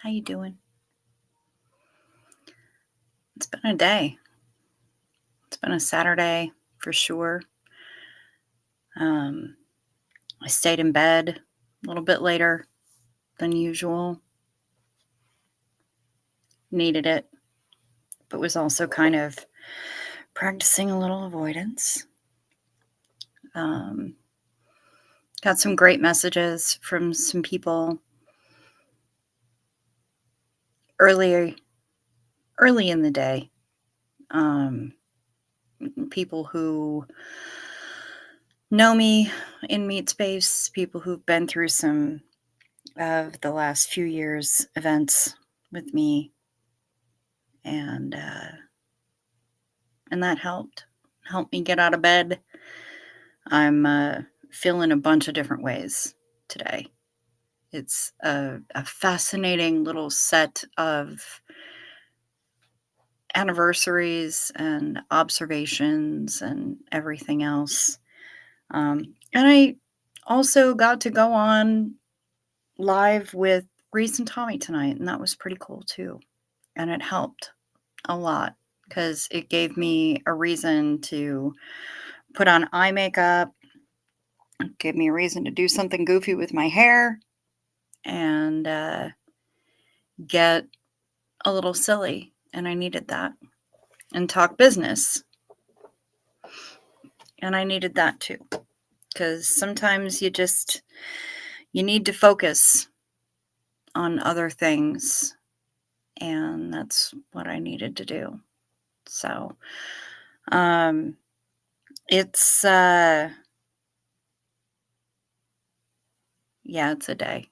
How you doing? It's been a day. It's been a Saturday for sure. Um, I stayed in bed a little bit later than usual. Needed it, but was also kind of practicing a little avoidance. Um, got some great messages from some people early in the day. People who know me in meat space, people who've been through some of the last few years' events with me, and that helped me get out of bed. I'm feeling a bunch of different ways today. It's a fascinating little set of anniversaries and observations and everything else. And I also got to go on live with Reese and Tommy tonight, and that was pretty cool too. And it helped a lot because it gave me a reason to put on eye makeup, gave me a reason to do something goofy with my hair, and get a little silly. And I needed that. And talk business. And I needed that too. Because sometimes you need to focus on other things. And that's what I needed to do. So, it's, it's a day.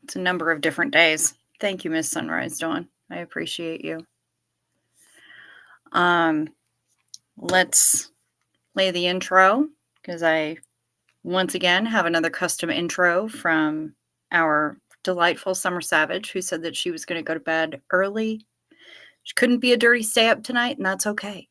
It's a number of different days. Thank you, Miss Sunrise Dawn. I appreciate you. Let's play the intro because I once again have another custom intro from our delightful Summer Savage, who said that she was going to go to bed early. She couldn't be a dirty stay up tonight, and that's okay.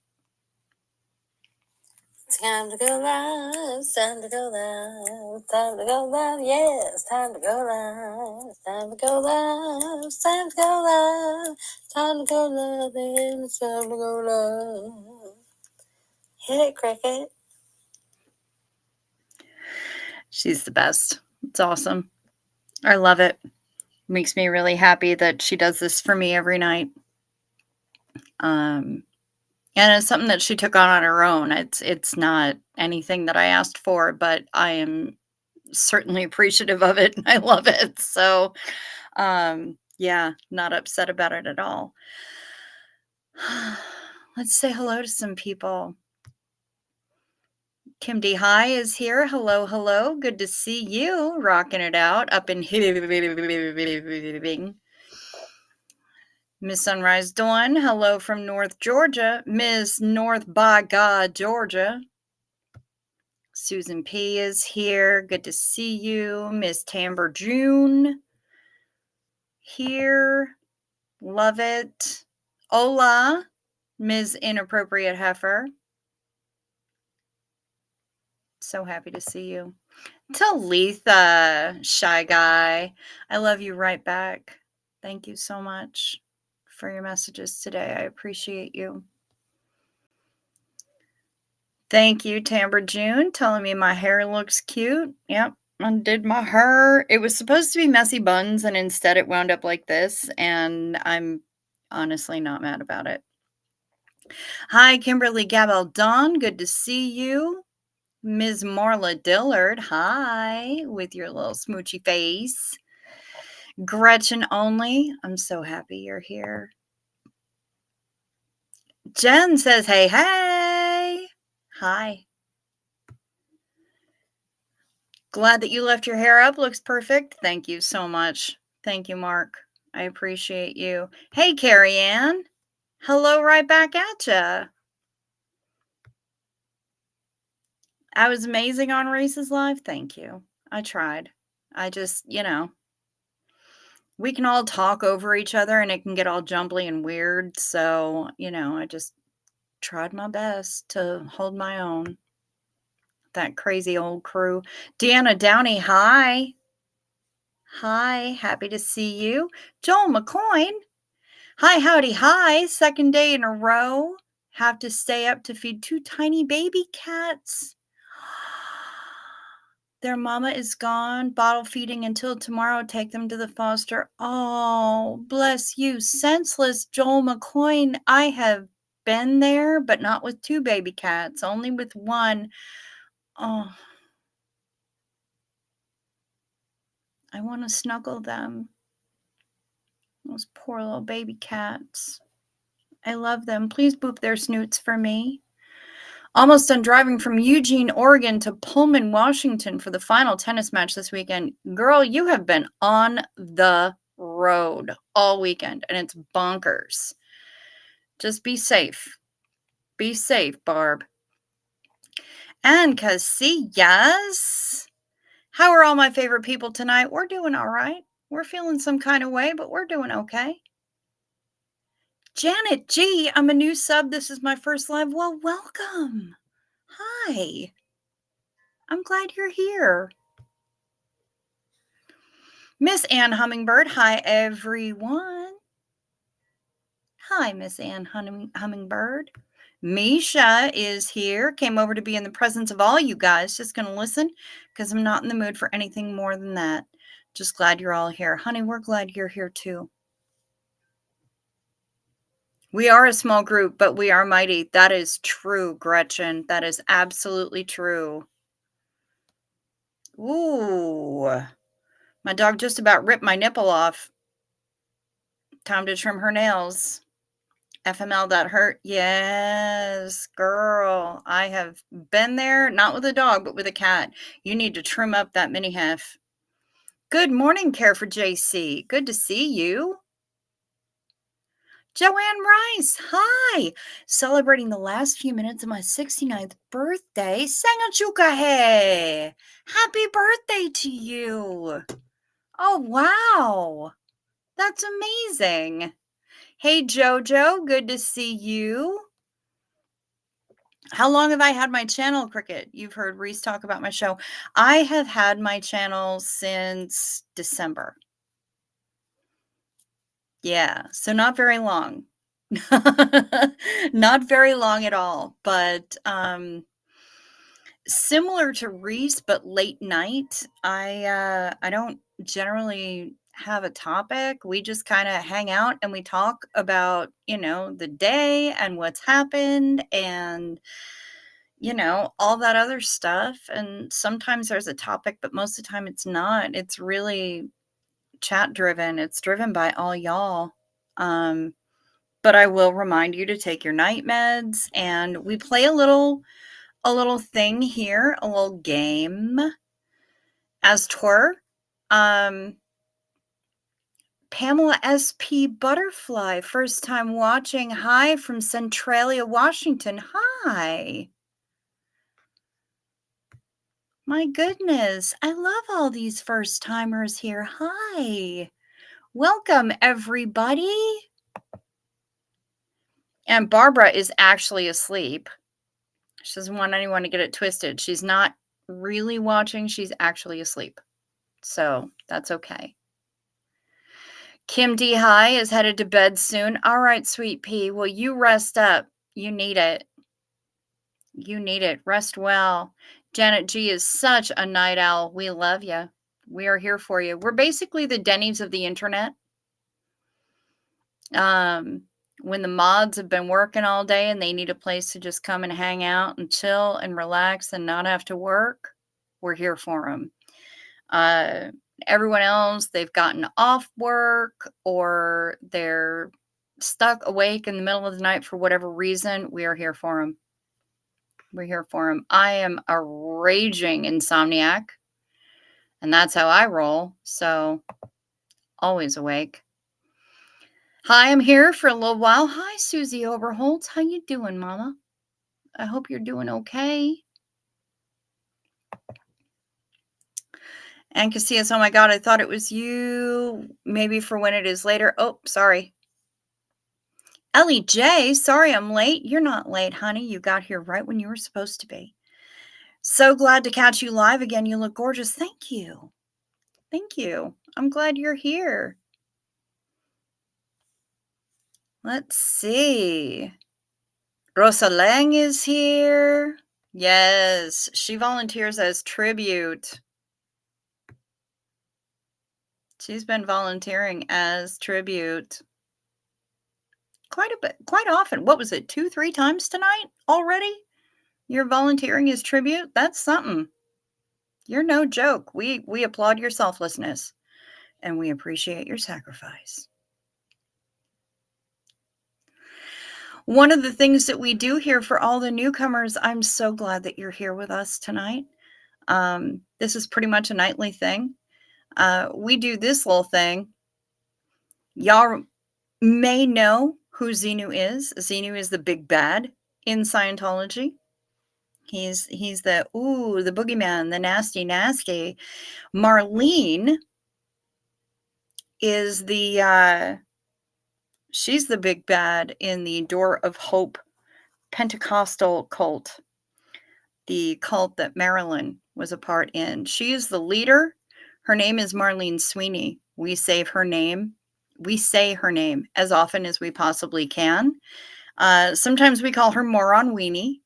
Time to go live, time to go live, time to go live, yes, time to go live, time to go live, time to go live, time to go live, it's time to go live. Hit it, Cricket. She's the best. It's awesome. I love it. Makes me really happy that she does this for me every night. And it's something that she took on her own. It's not anything that I asked for, but I am certainly appreciative of it, and I love it. So, not upset about it at all. Let's say hello to some people. Kim D. High is here. Hello, hello. Good to see you. Rocking it out up in Miss Sunrise Dawn. Hello from North Georgia. Miss North by God, Georgia. Susan P. is here. Good to see you. Miss Tamber June here. Love it. Hola, Ms. Inappropriate Heifer. So happy to see you. Talitha, Shy Guy. I love you right back. Thank you so much for your messages today. I appreciate you. Thank you, Tamber June, telling me my hair looks cute. Yep, undid my hair. It was supposed to be messy buns, and instead it wound up like this, and I'm honestly not mad about it. Hi, Kimberly Gabaldon. Good to see you. Ms. Marla Dillard. Hi, with your little smoochy face. Gretchen Only. I'm so happy you're here. Jen says, hey, hey. Hi. Glad that you left your hair up. Looks perfect. Thank you so much. Thank you, Mark. I appreciate you. Hey, Carrie Ann. Hello, right back at ya. I was amazing on Races Live. Thank you. I tried. I just, we can all talk over each other and it can get all jumbly and weird. So, I just tried my best to hold my own. That crazy old crew. Deanna Downey, hi. Hi, happy to see you. Joel McCoyne. Hi, howdy, hi. Second day in a row. Have to stay up to feed two tiny baby cats. Their mama is gone, bottle feeding until tomorrow. Take them to the foster. Oh, bless you, senseless Joel McCoyne. I have been there, but not with two baby cats, only with one. Oh, I want to snuggle them. Those poor little baby cats. I love them. Please boop their snoots for me. Almost done driving from Eugene, Oregon to Pullman, Washington for the final tennis match this weekend. Girl, you have been on the road all weekend and it's bonkers. Just be safe. Be safe, Barb. And Casillas. How are all my favorite people tonight? We're doing all right. We're feeling some kind of way, but we're doing okay. Janet G, I'm a new sub. This is my first live. Well, welcome. Hi. I'm glad you're here. Miss Ann Hummingbird. Hi, everyone. Hi, Miss Ann Hummingbird. Misha is here. Came over to be in the presence of all you guys. Just going to listen because I'm not in the mood for anything more than that. Just glad you're all here. Honey, we're glad you're here too. We are a small group, but we are mighty. That is true, Gretchen. That is absolutely true. Ooh, my dog just about ripped my nipple off. Time to trim her nails. FML that hurt. Yes, girl. I have been there, not with a dog, but with a cat. You need to trim up that mini hef. Good morning, Care for JC. Good to see you. Joanne Rice, hi! Celebrating the last few minutes of my 69th birthday. Sangachukahe! Happy birthday to you! Oh, wow! That's amazing. Hey, Jojo, good to see you. How long have I had my channel, Cricket? You've heard Reese talk about my show. I have had my channel since December. Yeah, so not very long. Not very long at all, but similar to Reese, but late night. I don't generally have a topic. We just kind of hang out and we talk about, the day and what's happened and all that other stuff. And sometimes there's a topic, but most of the time it's not. It's really chat driven. It's driven by all y'all. But I will remind you to take your night meds, and we play a little thing here, a little game. As Tor, Pamela SP Butterfly, first time watching. Hi from Centralia, Washington. Hi. My goodness, I love all these first timers here. Hi. Welcome, everybody. And Barbara is actually asleep. She doesn't want anyone to get it twisted. She's not really watching. She's actually asleep. So that's okay. Kim D. High is headed to bed soon. All right, sweet pea. Well, you rest up. You need it. You need it. Rest well. Janet G is such a night owl. We love you. We are here for you. We're basically the Denny's of the internet. When the mods have been working all day and they need a place to just come and hang out and chill and relax and not have to work, we're here for them. Everyone else, they've gotten off work or they're stuck awake in the middle of the night for whatever reason, we are here for them. We're here for them. I am a raging insomniac, and that's how I roll. So always awake. Hi, I'm here for a little while. Hi, Susie Overholtz. How you doing, Mama? I hope you're doing okay. And Casillas, oh my God, I thought it was you. Maybe for when it is later. Oh, sorry. Ellie J, sorry I'm late. You're not late, honey. You got here right when you were supposed to be. So glad to catch you live again. You look gorgeous. Thank you. Thank you. I'm glad you're here. Let's see. Rosa Lang is here. Yes, she volunteers as tribute. She's been volunteering as tribute quite often. What was it, 2, 3 times tonight already? You're volunteering as tribute? That's something. You're no joke. We applaud your selflessness, and we appreciate your sacrifice. One of the things that we do here for all the newcomers, I'm so glad that you're here with us tonight. This is pretty much a nightly thing. We do this little thing. Y'all may know who Xenu is. Xenu is the big bad in Scientology. He's the boogeyman, the nasty. Marlene is she's the big bad in the Door of Hope Pentecostal cult, the cult that Marilyn was a part in. She is the leader. Her name is Marlene Sweeney. We say her name as often as we possibly can. Sometimes we call her Moron Weenie,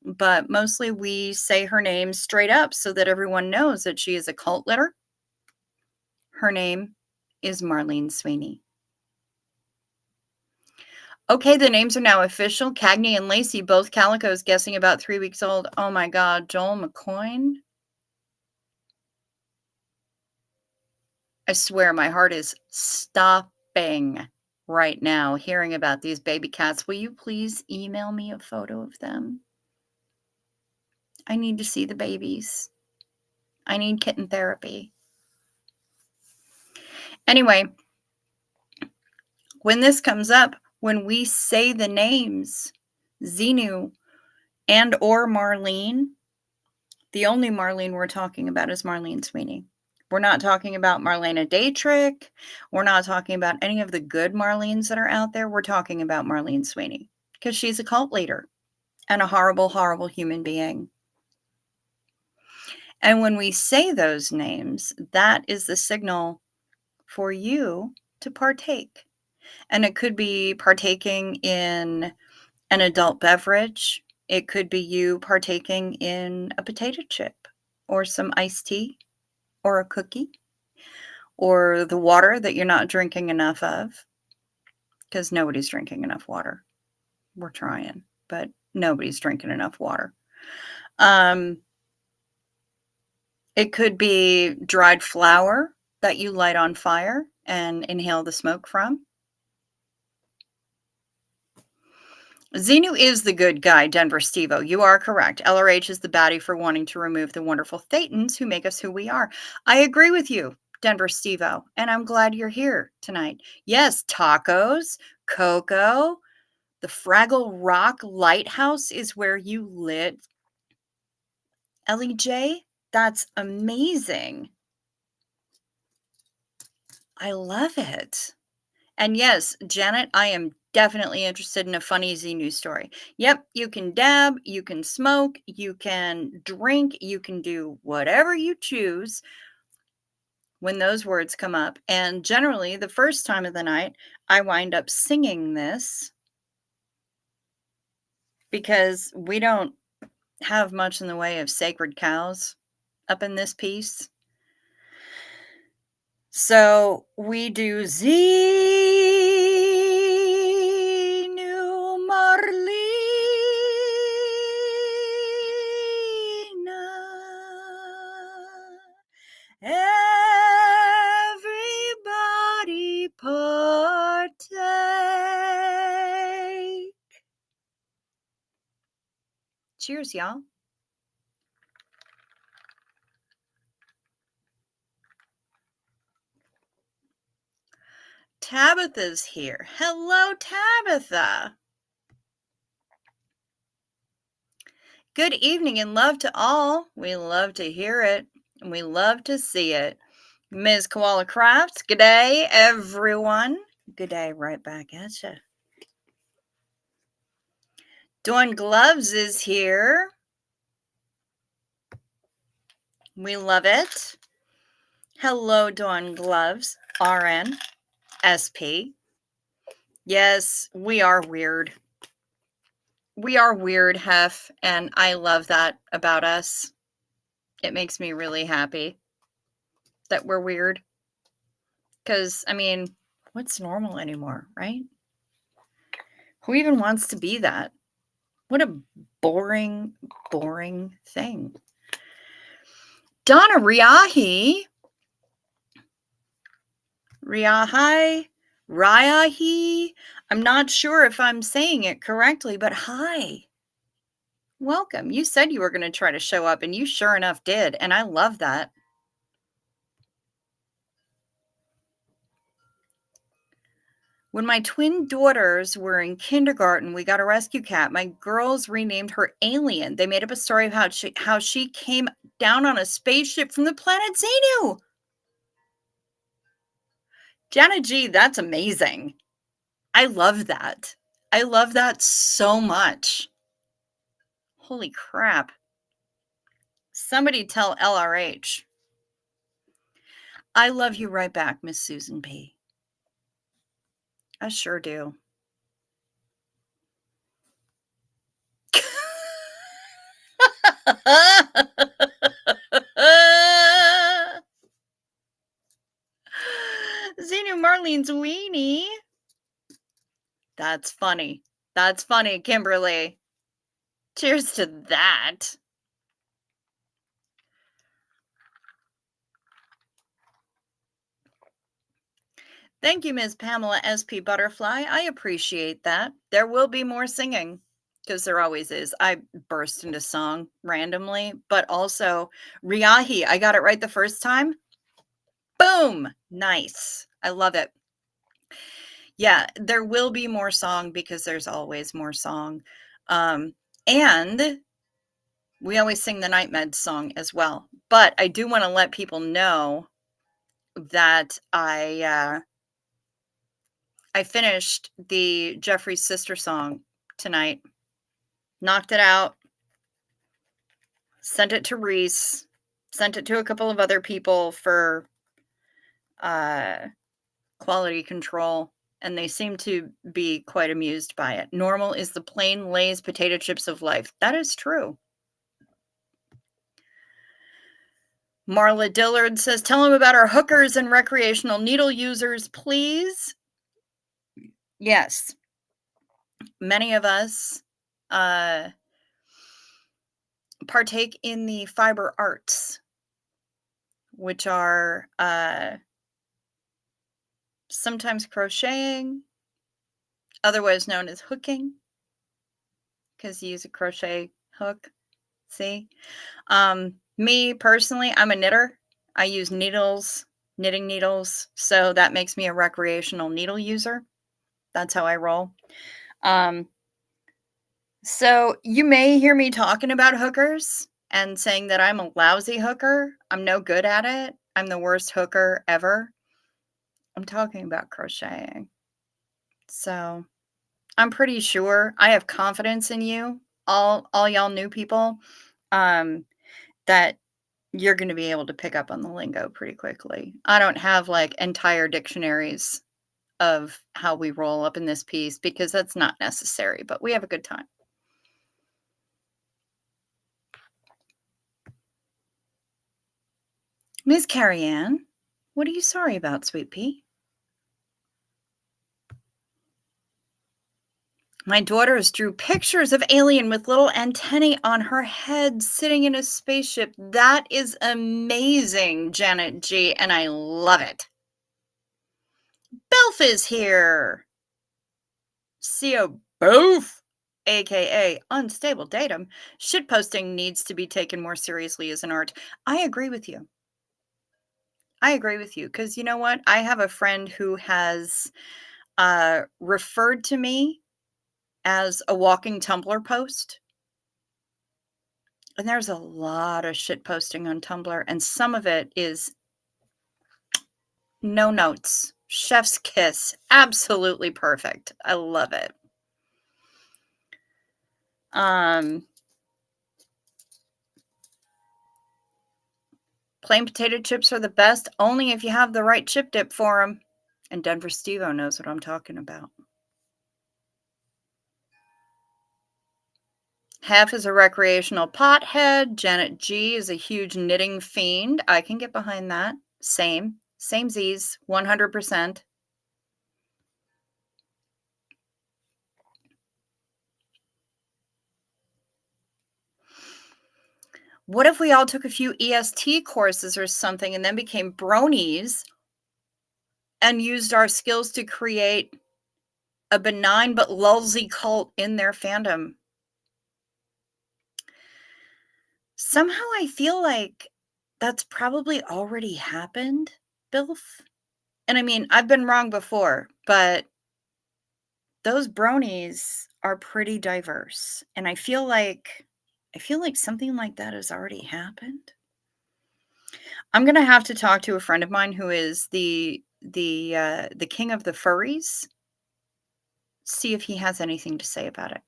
but mostly we say her name straight up so that everyone knows that she is a cult leader. Her name is Marlene Sweeney. Okay, the names are now official. Cagney and Lacey, both calicos, guessing about 3 weeks old. Oh my God, Joel McCoyne. I swear my heart is stopping right now hearing about these baby cats. Will you please email me a photo of them? I need to see the babies. I need kitten therapy. Anyway, when this comes up, when we say the names Xenu and or Marlene, the only Marlene we're talking about is Marlene Sweeney. We're not talking about Marlena Dietrich. We're not talking about any of the good Marlenes that are out there. We're talking about Marlene Sweeney because she's a cult leader and a horrible, horrible human being. And when we say those names, that is the signal for you to partake. And it could be partaking in an adult beverage. It could be you partaking in a potato chip or some iced tea or a cookie or the water that you're not drinking enough of, because nobody's drinking enough water. We're trying, but nobody's drinking enough water. It could be dried flower that you light on fire and inhale the smoke from. Xenu is the good guy, Denver Stevo. You are correct. LRH is the baddie for wanting to remove the wonderful Thetans who make us who we are. I agree with you, Denver Stevo, and I'm glad you're here tonight. Yes, tacos, cocoa, the Fraggle Rock Lighthouse is where you live. Ellie J, that's amazing. I love it. And yes, Janet, I am definitely interested in a funny Xenu story. Yep, you can dab, you can smoke, you can drink, you can do whatever you choose when those words come up. And generally, the first time of the night, I wind up singing this because we don't have much in the way of sacred cows up in this piece. So we do Xenu Marlena. Everybody partake. Cheers, y'all. Tabitha's here. Hello, Tabitha. Good evening and love to all. We love to hear it and we love to see it. Ms. Koala Crafts, good day, everyone. Good day right back at you. Dawn Gloves is here. We love it. Hello, Dawn Gloves, RN, SP. Yes, we are weird. We are weird, Hef, and I love that about us. It makes me really happy that we're weird. Because, I mean, what's normal anymore, right? Who even wants to be that? What a boring, boring thing. Donna Riahi. Riahi. I'm not sure if I'm saying it correctly, but hi. Welcome. You said you were going to try to show up, and you sure enough did, and I love that. When my twin daughters were in kindergarten, we got a rescue cat. My girls renamed her Alien. They made up a story of how she came down on a spaceship from the planet Xenu. Janet G, that's amazing. I love that. I love that so much. Holy crap. Somebody tell LRH. I love you right back, Miss Susan P. I sure do. Xenu Marlene's weenie. That's funny. That's funny, Kimberly. Cheers to that. Thank you, Ms. Pamela SP Butterfly. I appreciate that. There will be more singing, because there always is. I burst into song randomly, but also Riahi. I got it right the first time. Boom! Nice. I love it. Yeah, there will be more song because there's always more song. And we always sing the Night Med song as well. But I do want to let people know that I finished the Jeffrey's Sister song tonight. Knocked it out. Sent it to Reese. Sent it to a couple of other people for quality control. And they seem to be quite amused by it. Normal is the plain Lay's potato chips of life. That is true. Marla Dillard says, tell them about our hookers and recreational needle users, please. Yes. Many of us partake in the fiber arts, which are sometimes crocheting, otherwise known as hooking, because you use a crochet hook. See? Me personally, I'm a knitter. I use needles, knitting needles, so that makes me a recreational needle user. That's how I roll. So you may hear me talking about hookers and saying that I'm a lousy hooker. I'm no good at it. I'm the worst hooker ever. I'm talking about crocheting. So I'm pretty sure I have confidence in you, all y'all new people, that you're going to be able to pick up on the lingo pretty quickly. I don't have like entire dictionaries of how we roll up in this piece because that's not necessary, but we have a good time. Miss Carrie Ann, what are you sorry about, Sweet Pea? My daughters drew pictures of Alien with little antennae on her head sitting in a spaceship. That is amazing, Janet G, and I love it. Belf is here. CO Boof, aka Unstable Datum. Shitposting needs to be taken more seriously as an art. I agree with you. I agree with you, because you know what? I have a friend who has referred to me as a walking Tumblr post. And there's a lot of shit posting on Tumblr, and some of it is no notes. Chef's kiss. Absolutely perfect. I love it. Plain potato chips are the best, only if you have the right chip dip for them. And Denver Steve-O knows what I'm talking about. Hef is a recreational pothead. Janet G is a huge knitting fiend. I can get behind that. Same. Same Z's, 100%. What if we all took a few EST courses or something and then became bronies and used our skills to create a benign but lulzy cult in their fandom? Somehow I feel like that's probably already happened, Bilf. And I mean, I've been wrong before, but those bronies are pretty diverse. And I feel like something like that has already happened. I'm gonna have to talk to a friend of mine who is the king of the furries, see if he has anything to say about it.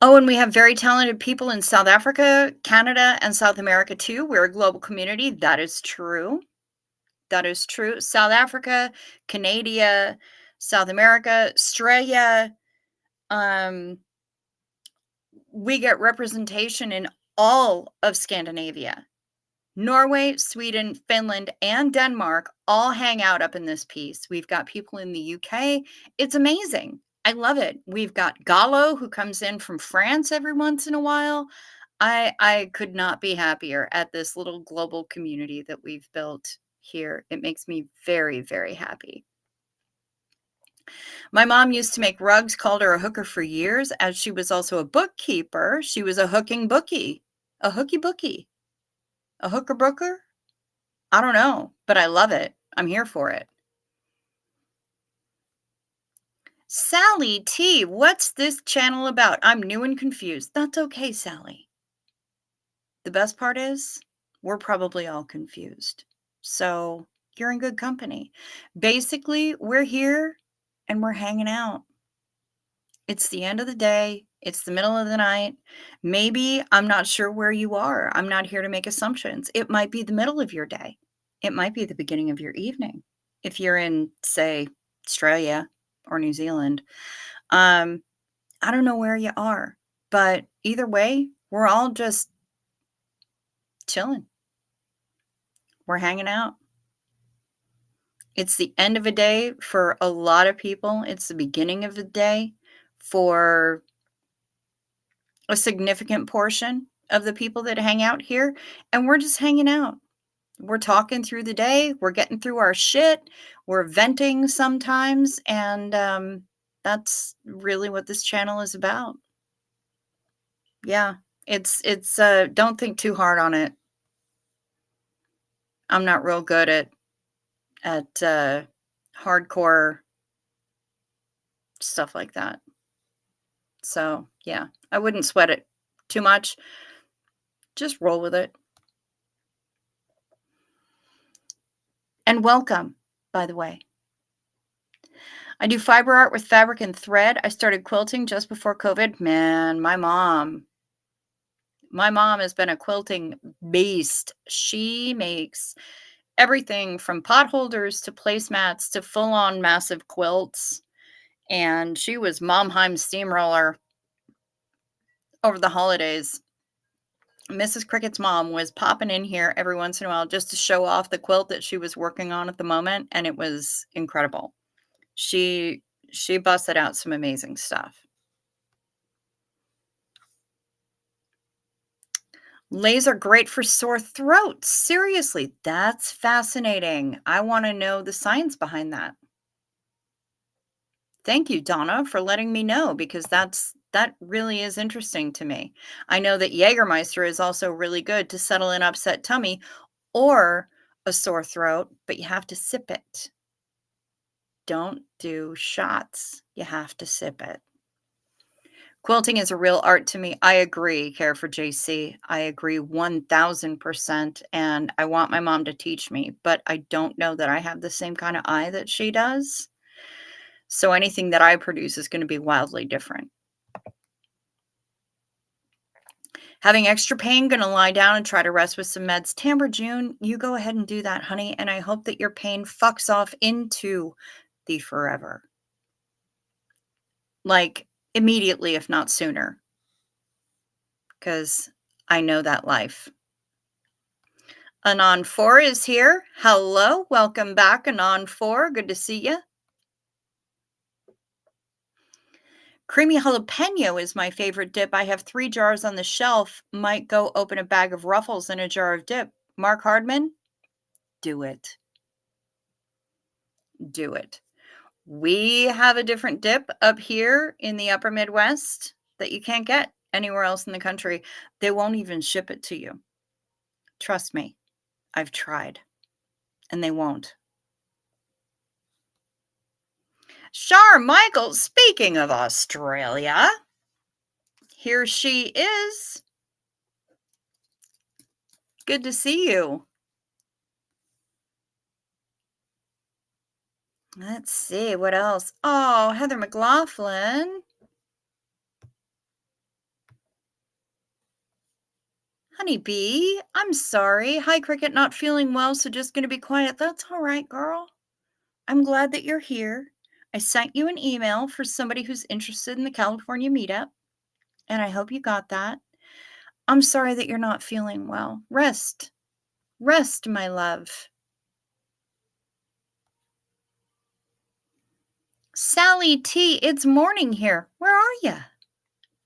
Oh, and we have very talented people in South Africa, Canada, and South America too. We're a global community. That is true. That is true. South Africa, Canada, South America, Australia. We get representation in all of Scandinavia. Norway, Sweden, Finland, and Denmark all hang out up in this piece. We've got people in the UK. It's amazing. I love it. We've got Gallo, who comes in from France every once in a while. I could not be happier at this little global community that we've built here. It makes me very, very happy. My mom used to make rugs, called her a hooker for years, as she was also a bookkeeper. She was a hooking bookie, a hooky bookie, a hooker booker. I don't know, but I love it. I'm here for it. Sally T, what's this channel about? I'm new and confused. That's okay, Sally. The best part is we're probably all confused. So you're in good company. Basically, we're here and we're hanging out. It's the end of the day. It's the middle of the night. Maybe I'm not sure where you are. I'm not here to make assumptions. It might be the middle of your day. It might be the beginning of your evening. If you're in, say, Australia or New Zealand, I don't know where you are, but either way, we're all just chilling. We're hanging out. It's the end of a day for a lot of people. It's the beginning of the day for a significant portion of the people that hang out here, and we're just hanging out. We're talking through the day, we're getting through our shit, we're venting sometimes, and that's really what this channel is about. Yeah, it's don't think too hard on it. I'm not real good at hardcore stuff like that. So, yeah, I wouldn't sweat it too much. Just roll with it. And welcome, by the way. I do fiber art with fabric and thread. I started quilting just before COVID. Man, my mom has been a quilting beast. She makes everything from pot holders to placemats to full-on massive quilts. And she was Momheim steamroller over the holidays. Mrs. Cricket's mom was popping in here every once in a while just to show off the quilt that she was working on at the moment, and it was incredible. She busted out some amazing stuff. Lays are great for sore throats. Seriously, that's fascinating. I want to know the science behind that. Thank you, Donna, for letting me know, because that really is interesting to me. I know that Jägermeister is also really good to settle an upset tummy or a sore throat, but you have to sip it. Don't do shots. You have to sip it. Quilting is a real art to me. I agree, Care for JC. I agree 1000%. And I want my mom to teach me, but I don't know that I have the same kind of eye that she does. So anything that I produce is going to be wildly different. Having extra pain, gonna lie down and try to rest with some meds. Timber June, you go ahead and do that, honey, and I hope that your pain fucks off into the forever. Like, immediately, if not sooner, because I know that life. Anon 4 is here. Hello, welcome back, Anon 4. Good to see you. Creamy jalapeno is my favorite dip. I have 3 jars on the shelf. Might go open a bag of Ruffles and a jar of dip. Mark Hardman, do it. Do it. We have a different dip up here in the upper Midwest that you can't get anywhere else in the country. They won't even ship it to you. Trust me, I've tried, and they won't. Char Michael, speaking of Australia, here she is. Good to see you. Let's see, what else? Oh, Heather McLaughlin. Honeybee, I'm sorry. Hi, Cricket, not feeling well, so just gonna be quiet. That's all right, girl. I'm glad that you're here. I sent you an email for somebody who's interested in the California meetup, and I hope you got that. I'm sorry that you're not feeling well. Rest. Rest, my love. Sally T, it's morning here. Where are you?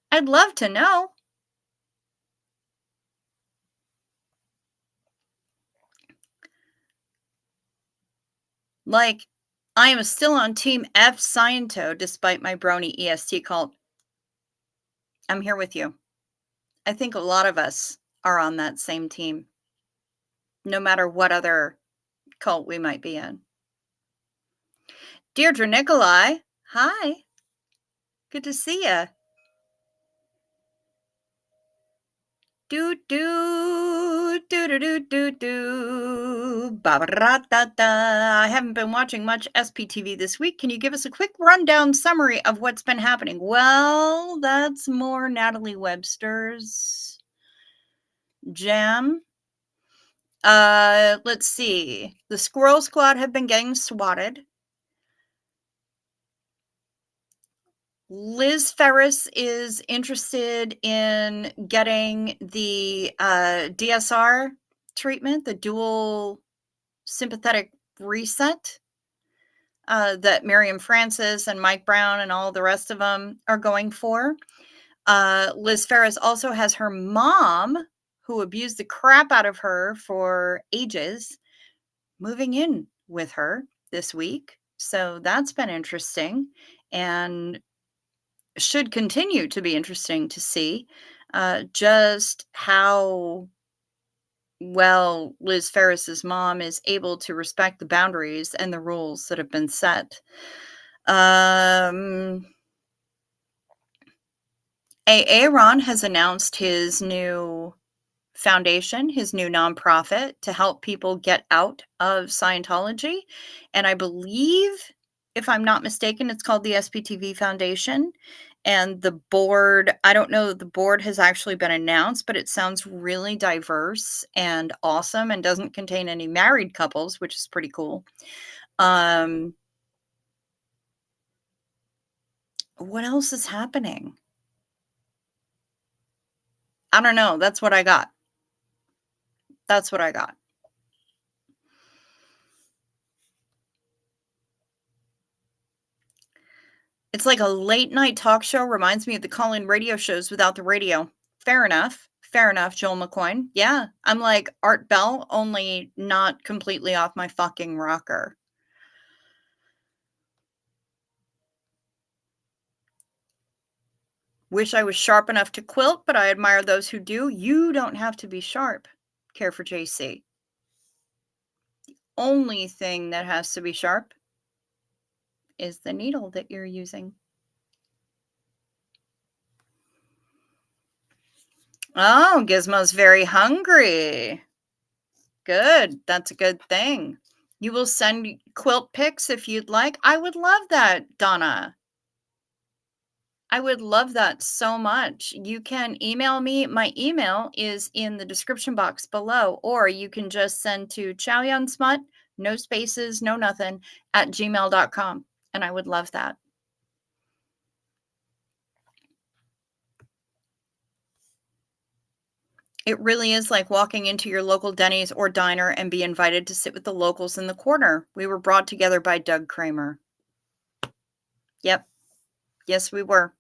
I'd love to know. Like, I am still on Team F Sciento despite my brony EST cult. I'm here with you. I think a lot of us are on that same team, no matter what other cult we might be in. Deirdre Nikolai, hi. Good to see you. Do do do do do do do ba da da da. I haven't been watching much SPTV this week. Can you give us a quick rundown summary of what's been happening? Well, that's more Natalie Webster's jam. Let's see. The Squirrel Squad have been getting swatted. Liz Ferris is interested in getting the DSR treatment, the dual sympathetic reset that Miriam Francis and Mike Brown and all the rest of them are going for. Liz Ferris also has her mom, who abused the crap out of her for ages, moving in with her this week. So that's been interesting and should continue to be interesting to see just how well Liz Ferris's mom is able to respect the boundaries and the rules that have been set. Aaron has announced his new foundation, his new nonprofit to help people get out of Scientology. And I believe, if I'm not mistaken, it's called the SPTV Foundation. And the board, I don't know that the board has actually been announced, but it sounds really diverse and awesome and doesn't contain any married couples, which is pretty cool. What else is happening? I don't know. That's what I got. That's what I got. It's like a late night talk show. Reminds me of the call-in radio shows without the radio. Fair enough. Fair enough, Joel McCoy. Yeah, I'm like Art Bell, only not completely off my fucking rocker. Wish I was sharp enough to quilt, but I admire those who do. You don't have to be sharp. Care for JC. The only thing that has to be sharp is the needle that you're using. Oh, Gizmo's very hungry. Good. That's a good thing. You will send quilt pics if you'd like. I would love that, Donna. I would love that so much. You can email me. My email is in the description box below, or you can just send to chowyunsmut, no spaces, no nothing, at gmail.com. And I would love that. It really is like walking into your local Denny's or diner and be invited to sit with the locals in the corner. We were brought together by Doug Kramer. Yep. Yes, we were.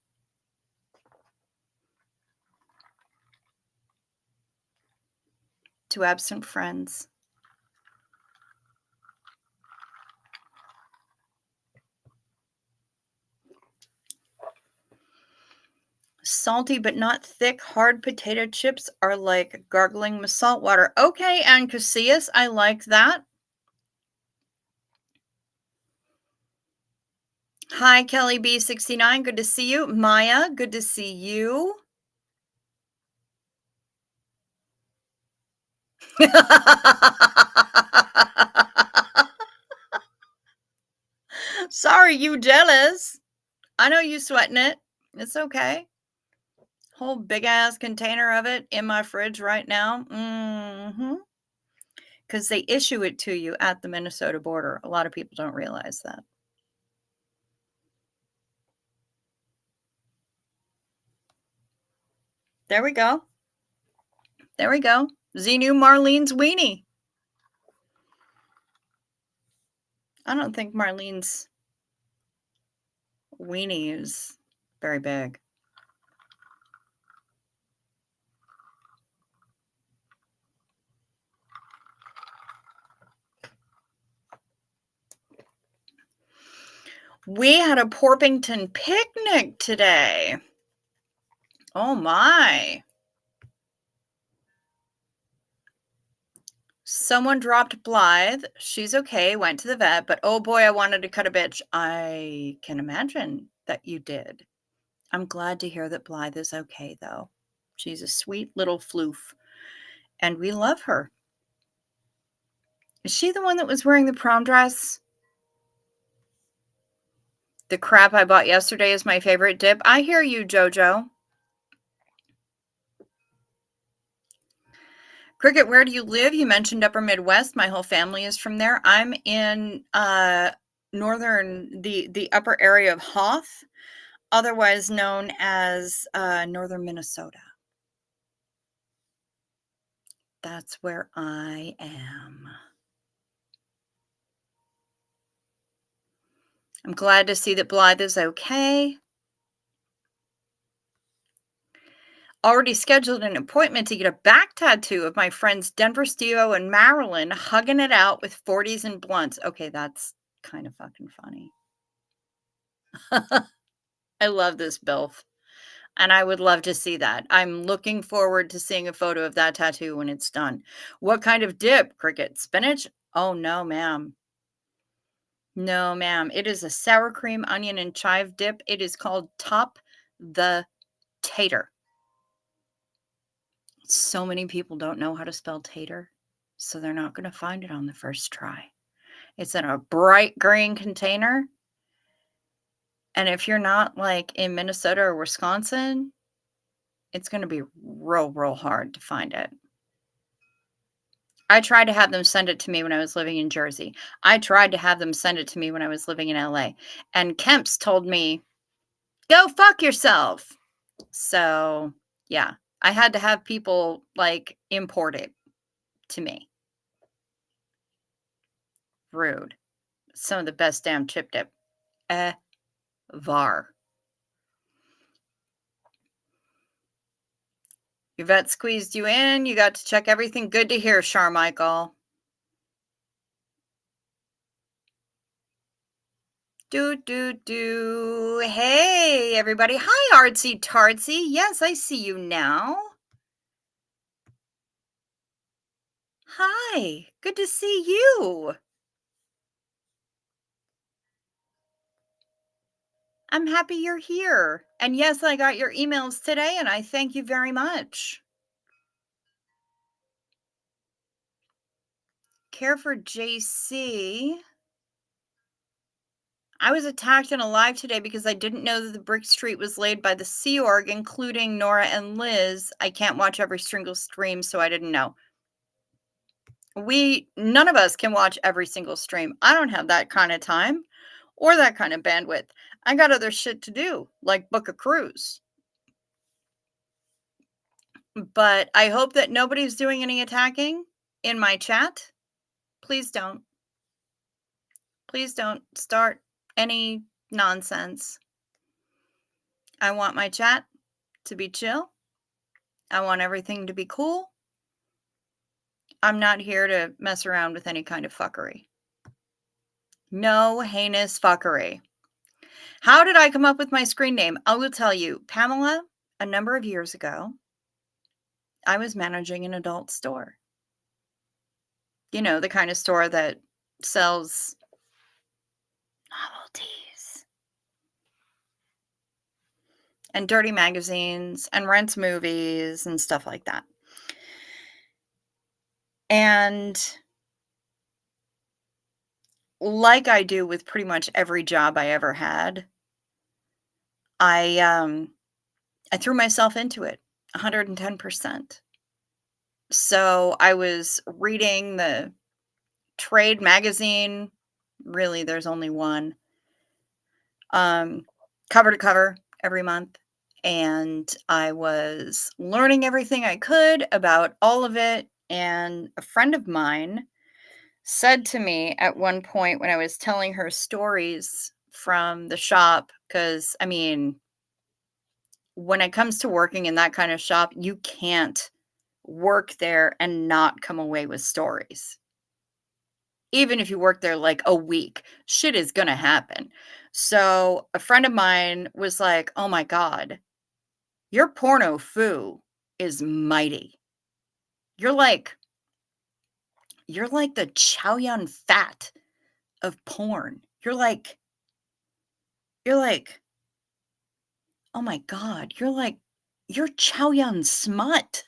Two absent friends. Salty but not thick, hard potato chips are like gargling with salt water. Okay, and Casillas, I like that. Hi, Kelly B69. Good to see you. Maya, good to see you. Sorry, you jealous. I know you sweating it. It's okay. Whole big ass container of it in my fridge right now. Because they issue it to you at the Minnesota border. A lot of people don't realize that. There we go. There we go. Xenu Marlene's weenie. I don't think Marlene's weenie is very big. We had a Porpington picnic today. Oh my. Someone dropped Blythe. She's okay, went to the vet, but oh boy, I wanted to cut a bitch. I can imagine that you did. I'm glad to hear that Blythe is okay, though. She's a sweet little floof, and we love her. Is she the one that was wearing the prom dress? The crap I bought yesterday is my favorite dip. I hear you, JoJo. Cricket, where do you live? You mentioned Upper Midwest. My whole family is from there. I'm in northern, the upper area of Hoth, otherwise known as northern Minnesota. That's where I am. I'm glad to see that Blythe is okay. Already scheduled an appointment to get a back tattoo of my friends Denver, Steve, and Marilyn hugging it out with 40s and blunts. Okay, that's kind of fucking funny. I love this, Bilf. And I would love to see that. I'm looking forward to seeing a photo of that tattoo when it's done. What kind of dip, Cricket? Spinach? Oh, no, ma'am. No, ma'am. It is a sour cream, onion, and chive dip. It is called Top the Tater. So many people don't know how to spell tater, so they're not going to find it on the first try. It's in a bright green container. And if you're not like in Minnesota or Wisconsin, it's going to be real hard to find it. I tried to have them send it to me when I was living in Jersey. I tried to have them send it to me when I was living in LA. And Kemp's told me, go fuck yourself. So, yeah, I had to have people like import it to me. Rude. Some of the best damn chip dip ever. Your vet squeezed you in. You got to check everything. Good to hear, Charmichael. Do. Hey, everybody. Hi, Artsy Tartsy. Yes, I see you now. Hi. Good to see you. I'm happy you're here. And yes, I got your emails today, and I thank you very much. Care for JC. I was attacked and alive today because I didn't know that the brick street was laid by the Sea Org, including Nora and Liz. I can't watch every single stream, so I didn't know. None of us can watch every single stream. I don't have that kind of time or that kind of bandwidth. I got other shit to do, like book a cruise. But I hope that nobody's doing any attacking in my chat. Please don't. Please don't start any nonsense. I want my chat to be chill. I want everything to be cool. I'm not here to mess around with any kind of fuckery. No heinous fuckery. How did I come up with my screen name? I will tell you, Pamela, a number of years ago, I was managing an adult store. You know, the kind of store that sells novelties and dirty magazines and rents movies and stuff like that. And like I do with pretty much every job I ever had, I threw myself into it 110%. So I was reading the trade magazine. Really, there's only one. Cover to cover every month. And I was learning everything I could about all of it. And a friend of mine said to me at one point when I was telling her stories from the shop, because I mean, when it comes to working in that kind of shop, you can't work there and not come away with stories. Even if you work there like a week, shit is gonna happen. So a friend of mine was like, "Oh my God, your porno foo is mighty. You're like the Chow Yun Fat of porn. You're like, oh my God, you're Chow Yun Smut."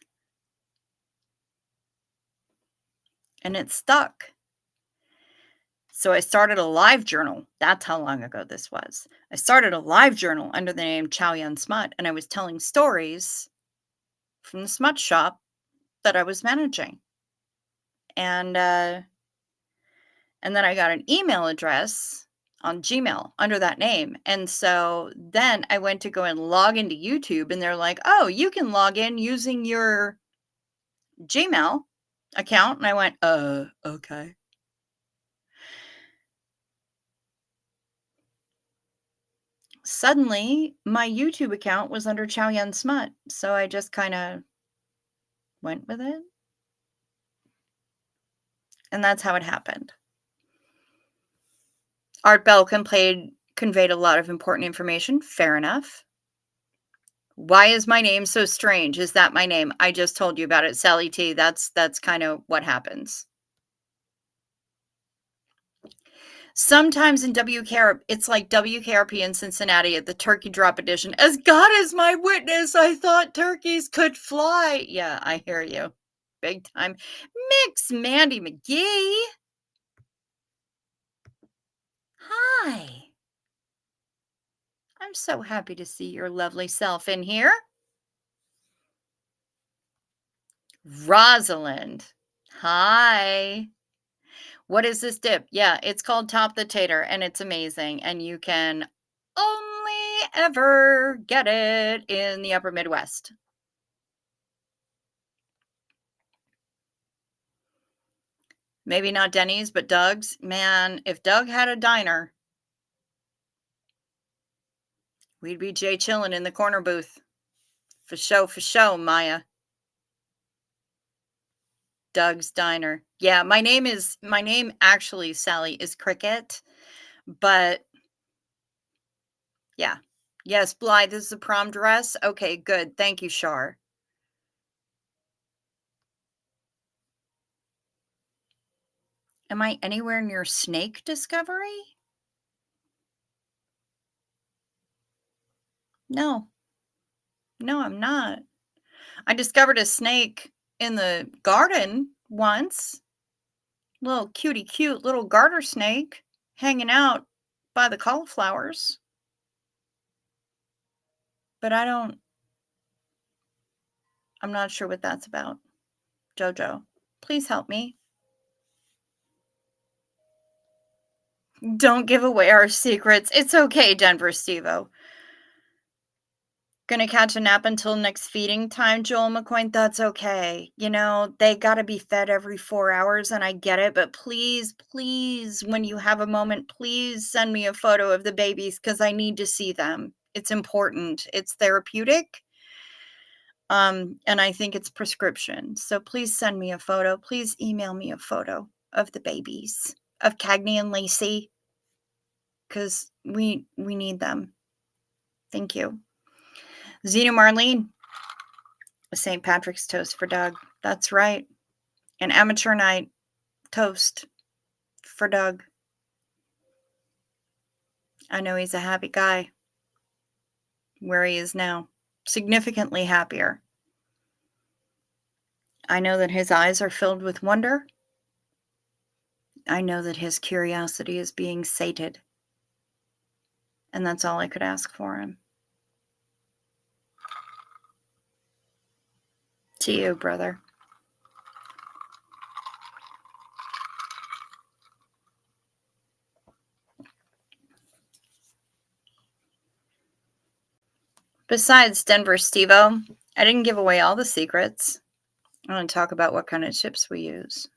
And it stuck. So I started a live journal. That's how long ago this was. I started a live journal under the name Chow Yun Smut, and I was telling stories from the smut shop that I was managing. And then I got an email address on Gmail under that name. And so then I went to go and log into YouTube, and they're like, "Oh, you can log in using your Gmail account." And I went, okay. Suddenly, my YouTube account was under Chow Yun Smut, so I just kinda went with it, and that's how it happened. Art Bell conveyed a lot of important information, fair enough. Why is my name so strange? Is that my name? I just told you about it, Sally T. That's kinda what happens. Sometimes in WKR it's like WKRP in Cincinnati at the turkey drop edition. "As God is my witness, I thought turkeys could fly." Yeah, I hear you. Big time. Mix Mandy McGee. Hi. I'm so happy to see your lovely self in here. Rosalind. Hi. What is this dip? Yeah, it's called Top the Tater, and it's amazing. And you can only ever get it in the upper Midwest. Maybe not Denny's, but Doug's. Man, if Doug had a diner, we'd be Jay chillin' in the corner booth. For show, Maya. Doug's Diner. Yeah, my name actually, Sally, is Cricket, but yeah. Yes, Blythe is the prom dress. Okay, good. Thank you, Shar. Am I anywhere near snake discovery? No. No, I'm not. I discovered a snake in the garden once. Little cutie cute little garter snake hanging out buy the cauliflowers, but I'm not sure what that's about. Jojo, please help me. Don't give away our secrets. It's okay, Denver Stevo. Gonna catch a nap until next feeding time, Joel McCoy. That's okay. You know, they gotta be fed every 4 hours, and I get it, but please, please, when you have a moment, please send me a photo of the babies because I need to see them. It's important. It's therapeutic, and I think it's prescription. So please send me a photo. Please email me a photo of the babies, of Cagney and Lacey, because we need them. Thank you. Zena Marlene, St. Patrick's toast for Doug. That's right. An amateur night toast for Doug. I know he's a happy guy where he is now, significantly happier. I know that his eyes are filled with wonder. I know that his curiosity is being sated. And that's all I could ask for him. To you, brother. Besides Denver Stevo, I didn't give away all the secrets. I want to talk about what kind of chips we use.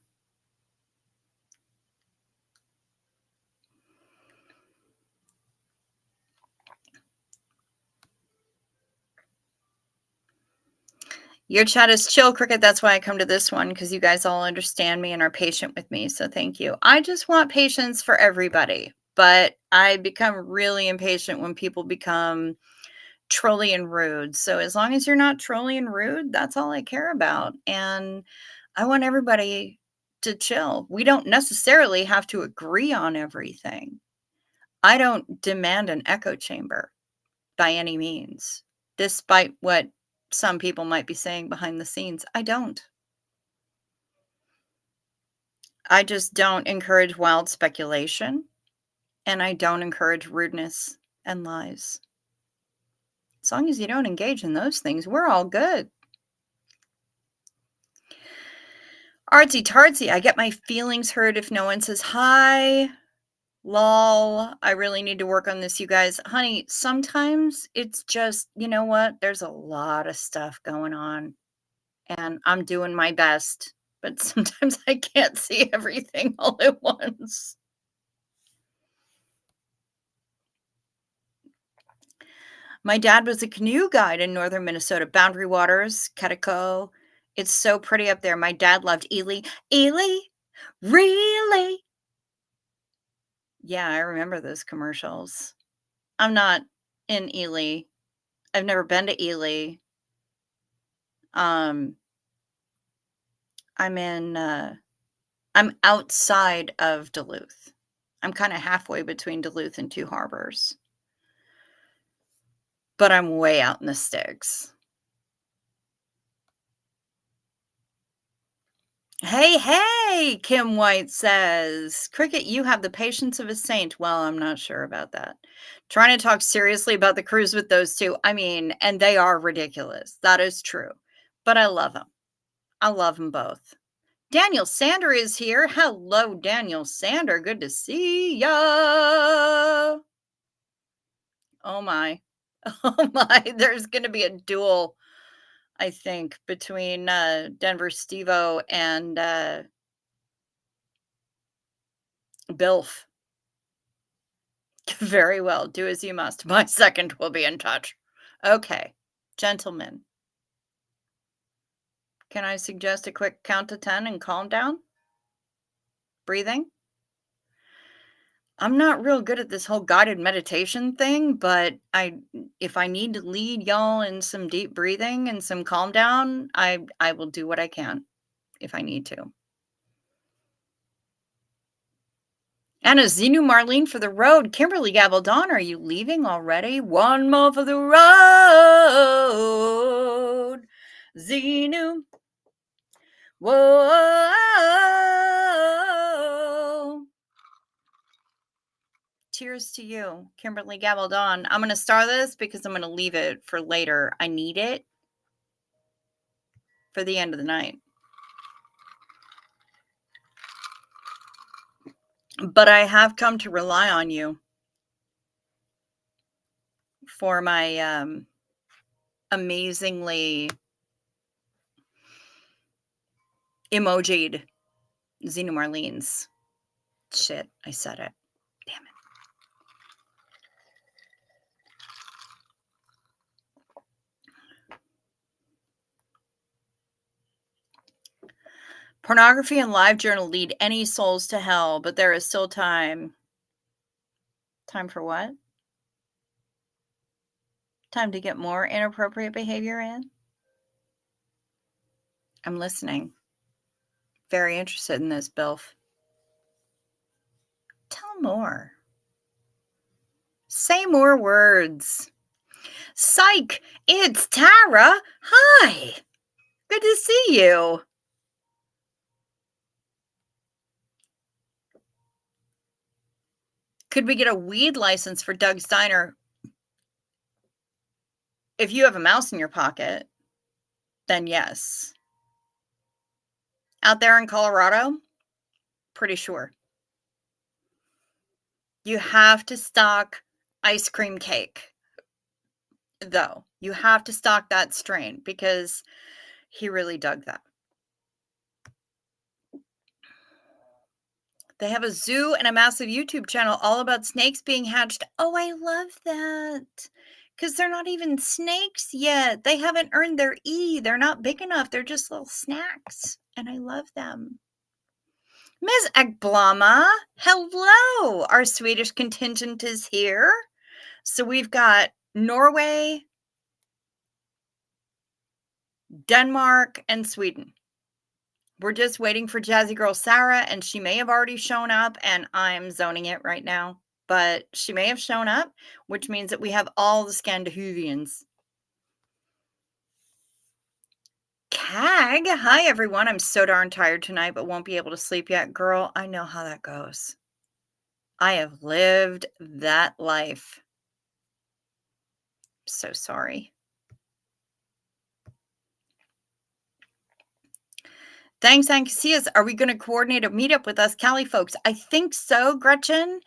Your chat is chill, Cricket. That's why I come to this one, because you guys all understand me and are patient with me. So thank you. I just want patience for everybody. But I become really impatient when people become trolly and rude. So as long as you're not trolly and rude, that's all I care about. And I want everybody to chill. We don't necessarily have to agree on everything. I don't demand an echo chamber by any means, despite what some people might be saying behind the scenes. I don't. I just don't encourage wild speculation, and I don't encourage rudeness and lies. As long as you don't engage in those things, we're all good. Artsy tartsy, I get my feelings hurt if no one says hi. Lol, I really need to work on this, you guys. Honey, sometimes it's just, you know what? There's a lot of stuff going on, and I'm doing my best, but sometimes I can't see everything all at once. My dad was a canoe guide in northern Minnesota, Boundary Waters, Quetico. It's so pretty up there. My dad loved Ely. Ely? Really? Yeah, I remember those commercials. I'm not in Ely. I've never been to Ely. I'm I'm outside of Duluth. I'm kind of halfway between Duluth and Two Harbors. But I'm way out in the sticks. Hey, hey, Kim White says, Cricket, you have the patience of a saint. Well, I'm not sure about that. Trying to talk seriously about the cruise with those two. I mean, and they are ridiculous. That is true. But I love them. I love them both. Daniel Sander is here. Hello, Daniel Sander. Good to see ya. Oh my. Oh my. There's going to be a duel, I think, between Denver Stevo and Bilf. Very well. Do as you must. My second will be in touch. Okay. Gentlemen, can I suggest a quick count to 10 and calm down? Breathing? I'm not real good at this whole guided meditation thing, but if I need to lead y'all in some deep breathing and some calm down, I will do what I can if I need to. Anna Zenu Marlene for the road. Kimberly Gabaldon, are you leaving already? One more for the road. Zenu. Whoa. Tears Cheers to you, Kimberly Gabaldon. I'm going to star this because I'm going to leave it for later. I need it for the end of the night. But I have come to rely on you for my amazingly emojied Zena Marlene's. Shit, I said it. Damn it. Pornography and live journal lead any souls to hell, but there is still time. Time for what? Time to get more inappropriate behavior in? I'm listening. Very interested in this, Bilf. Tell more. Say more words. Psych! It's Tara! Hi! Good to see you. Could we get a weed license for Doug's Diner? If you have a mouse in your pocket, then yes. Out there in Colorado? Pretty sure. You have to stock ice cream cake, though. You have to stock that strain because he really dug that. They have a zoo and a massive YouTube channel all about snakes being hatched. Oh, I love that. Because they're not even snakes yet. They haven't earned their E. They're not big enough. They're just little snacks. And I love them. Ms. Ekblama, hello. Our Swedish contingent is here. So we've got Norway, Denmark, and Sweden. We're just waiting for Jazzy Girl Sarah, and she may have already shown up, and I'm zoning it right now. But she may have shown up, which means that we have all the Scandinavians. Cag, hi everyone. I'm so darn tired tonight, but won't be able to sleep yet. Girl, I know how that goes. I have lived that life. So sorry. Thanks, Ankasias. Are we going to coordinate a meetup with us Cali folks? I think so, Gretchen.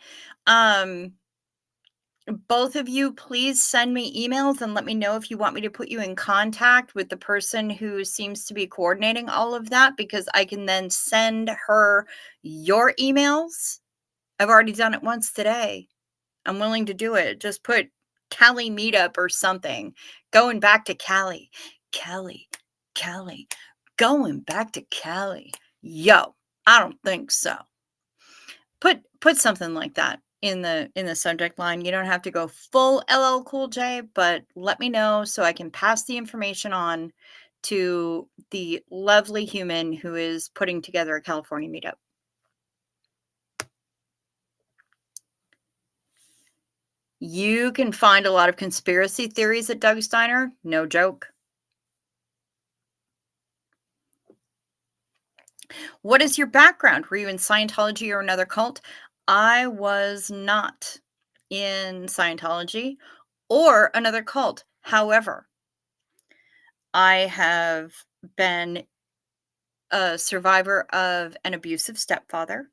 Both of you, please send me emails and let me know if you want me to put you in contact with the person who seems to be coordinating all of that, because I can then send her your emails. I've already done it once today. I'm willing to do it. Just put Cali meetup or something. Going back to Cali. Cali. Going back to Cali. Yo, I don't think so. Put something like that in the subject line. You don't have to go full LL Cool J, but let me know so I can pass the information on to the lovely human who is putting together a California meetup. You can find a lot of conspiracy theories at Doug's Diner. No joke. What is your background? Were you in Scientology or another cult? I was not in Scientology or another cult. However, I have been a survivor of an abusive stepfather.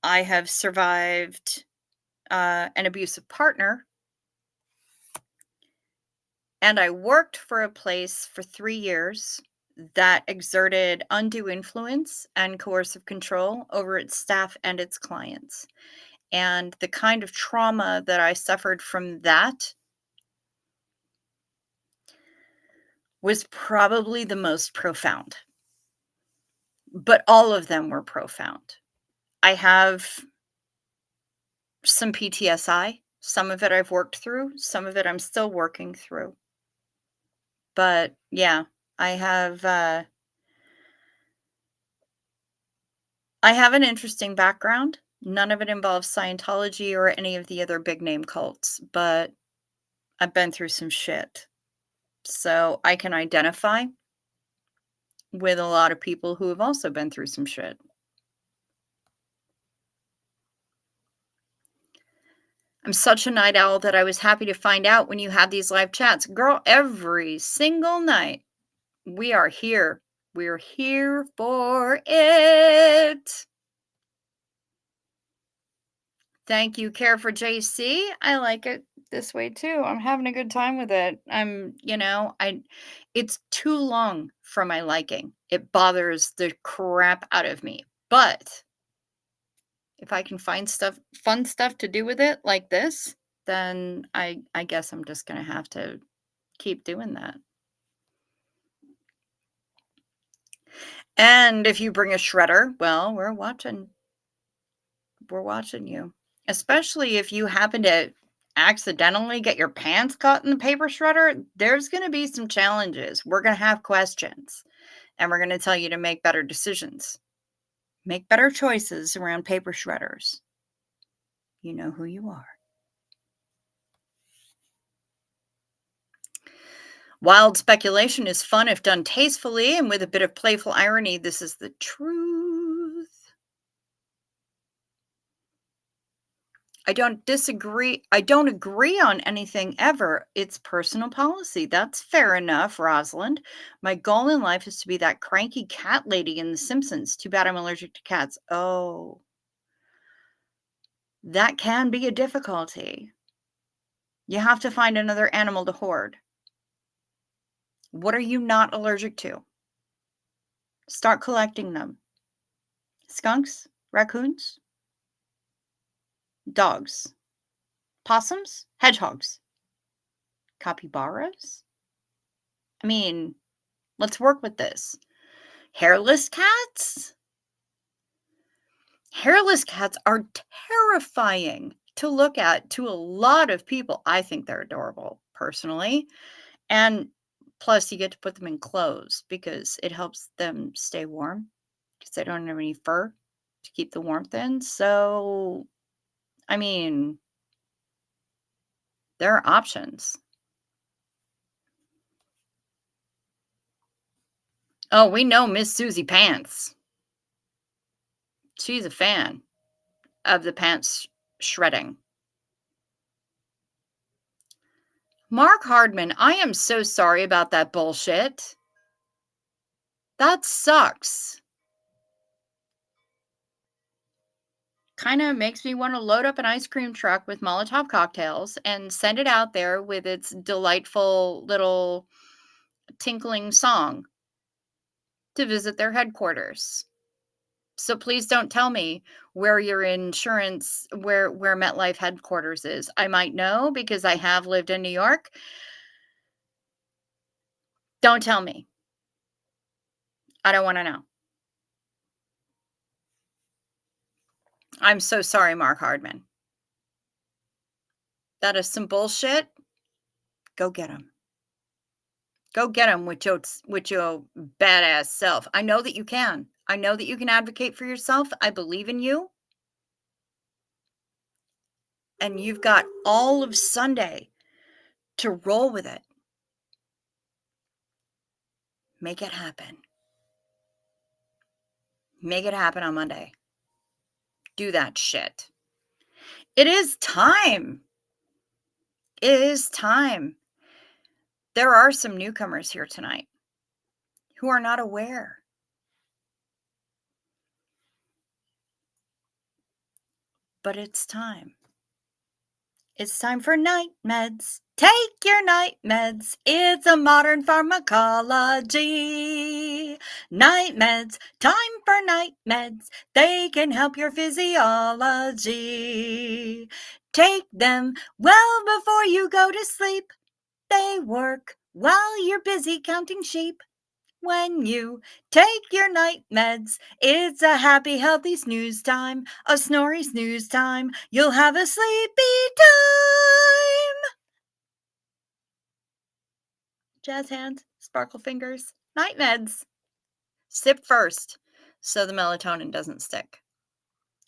I have survived an abusive partner. And I worked for a place for 3 years that exerted undue influence and coercive control over its staff and its clients. And the kind of trauma that I suffered from that was probably the most profound. But all of them were profound. I have some PTSI. Some of it I've worked through, some of it I'm still working through. But yeah, I have an interesting background. None of it involves Scientology or any of the other big name cults, but I've been through some shit. So I can identify with a lot of people who have also been through some shit. I'm such a night owl that I was happy to find out when you had these live chats. Girl, every single night, we are here. We're here for it. Thank you, Care for JC. I like it this way too. I'm having a good time with it. It's too long for my liking. It bothers the crap out of me. But if I can find fun stuff to do with it like this, then I guess I'm just going to have to keep doing that. And if you bring a shredder, well, we're watching. We're watching you. Especially if you happen to accidentally get your pants caught in the paper shredder, there's going to be some challenges. We're going to have questions, and we're going to tell you to make better decisions. Make better choices around paper shredders. You know who you are. Wild speculation is fun if done tastefully and with a bit of playful irony. This is the truth. I don't disagree. I don't agree on anything ever. It's personal policy. That's fair enough, Rosalind. My goal in life is to be that cranky cat lady in The Simpsons. Too bad I'm allergic to cats. Oh, that can be a difficulty. You have to find another animal to hoard. What are you not allergic to? Start collecting them. Skunks, raccoons, dogs, possums, hedgehogs, capybaras. I mean, let's work with this. Hairless cats? Hairless cats are terrifying to look at to a lot of people. I think they're adorable, personally. And plus, you get to put them in clothes because it helps them stay warm because they don't have any fur to keep the warmth in. So, I mean, there are options. Oh, we know Miss Susie Pants. She's a fan of the pants shredding. Mark Hardman, I am so sorry about that bullshit. That sucks. Kind of makes me want to load up an ice cream truck with Molotov cocktails and send it out there with its delightful little tinkling song to visit their headquarters. So please don't tell me where your insurance, where MetLife headquarters is. I might know because I have lived in New York. Don't tell me. I don't want to know. I'm so sorry, Mark Hardman. That is some bullshit. Go get him. Go get him with your badass self. I know that you can. I know that you can advocate for yourself. I believe in you. And you've got all of Sunday to roll with it. Make it happen. Make it happen on Monday. Do that shit. It is time. It is time. There are some newcomers here tonight who are not aware. But it's time. It's time for night meds. Take your night meds. It's a modern pharmacology. Night meds. Time for night meds. They can help your physiology. Take them well before you go to sleep. They work while you're busy counting sheep. When you take your night meds, it's a happy, healthy snooze time, a snory snooze time. You'll have a sleepy time. Jazz hands, sparkle fingers, night meds. Sip first so the melatonin doesn't stick.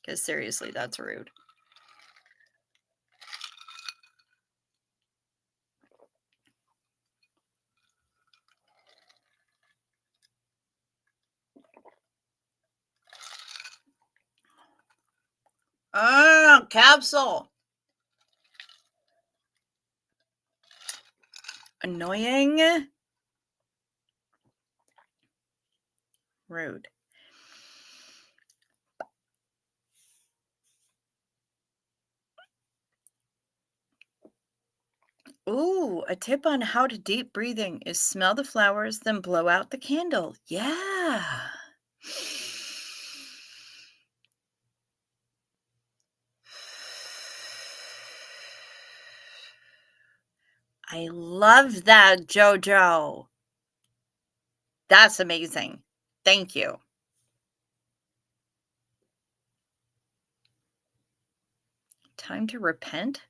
Because seriously, that's rude. Oh, capsule. Annoying. Rude. Ooh, a tip on how to deep breathing is smell the flowers, then blow out the candle. Yeah. I love that, Jojo. That's amazing. Thank you. Time to repent,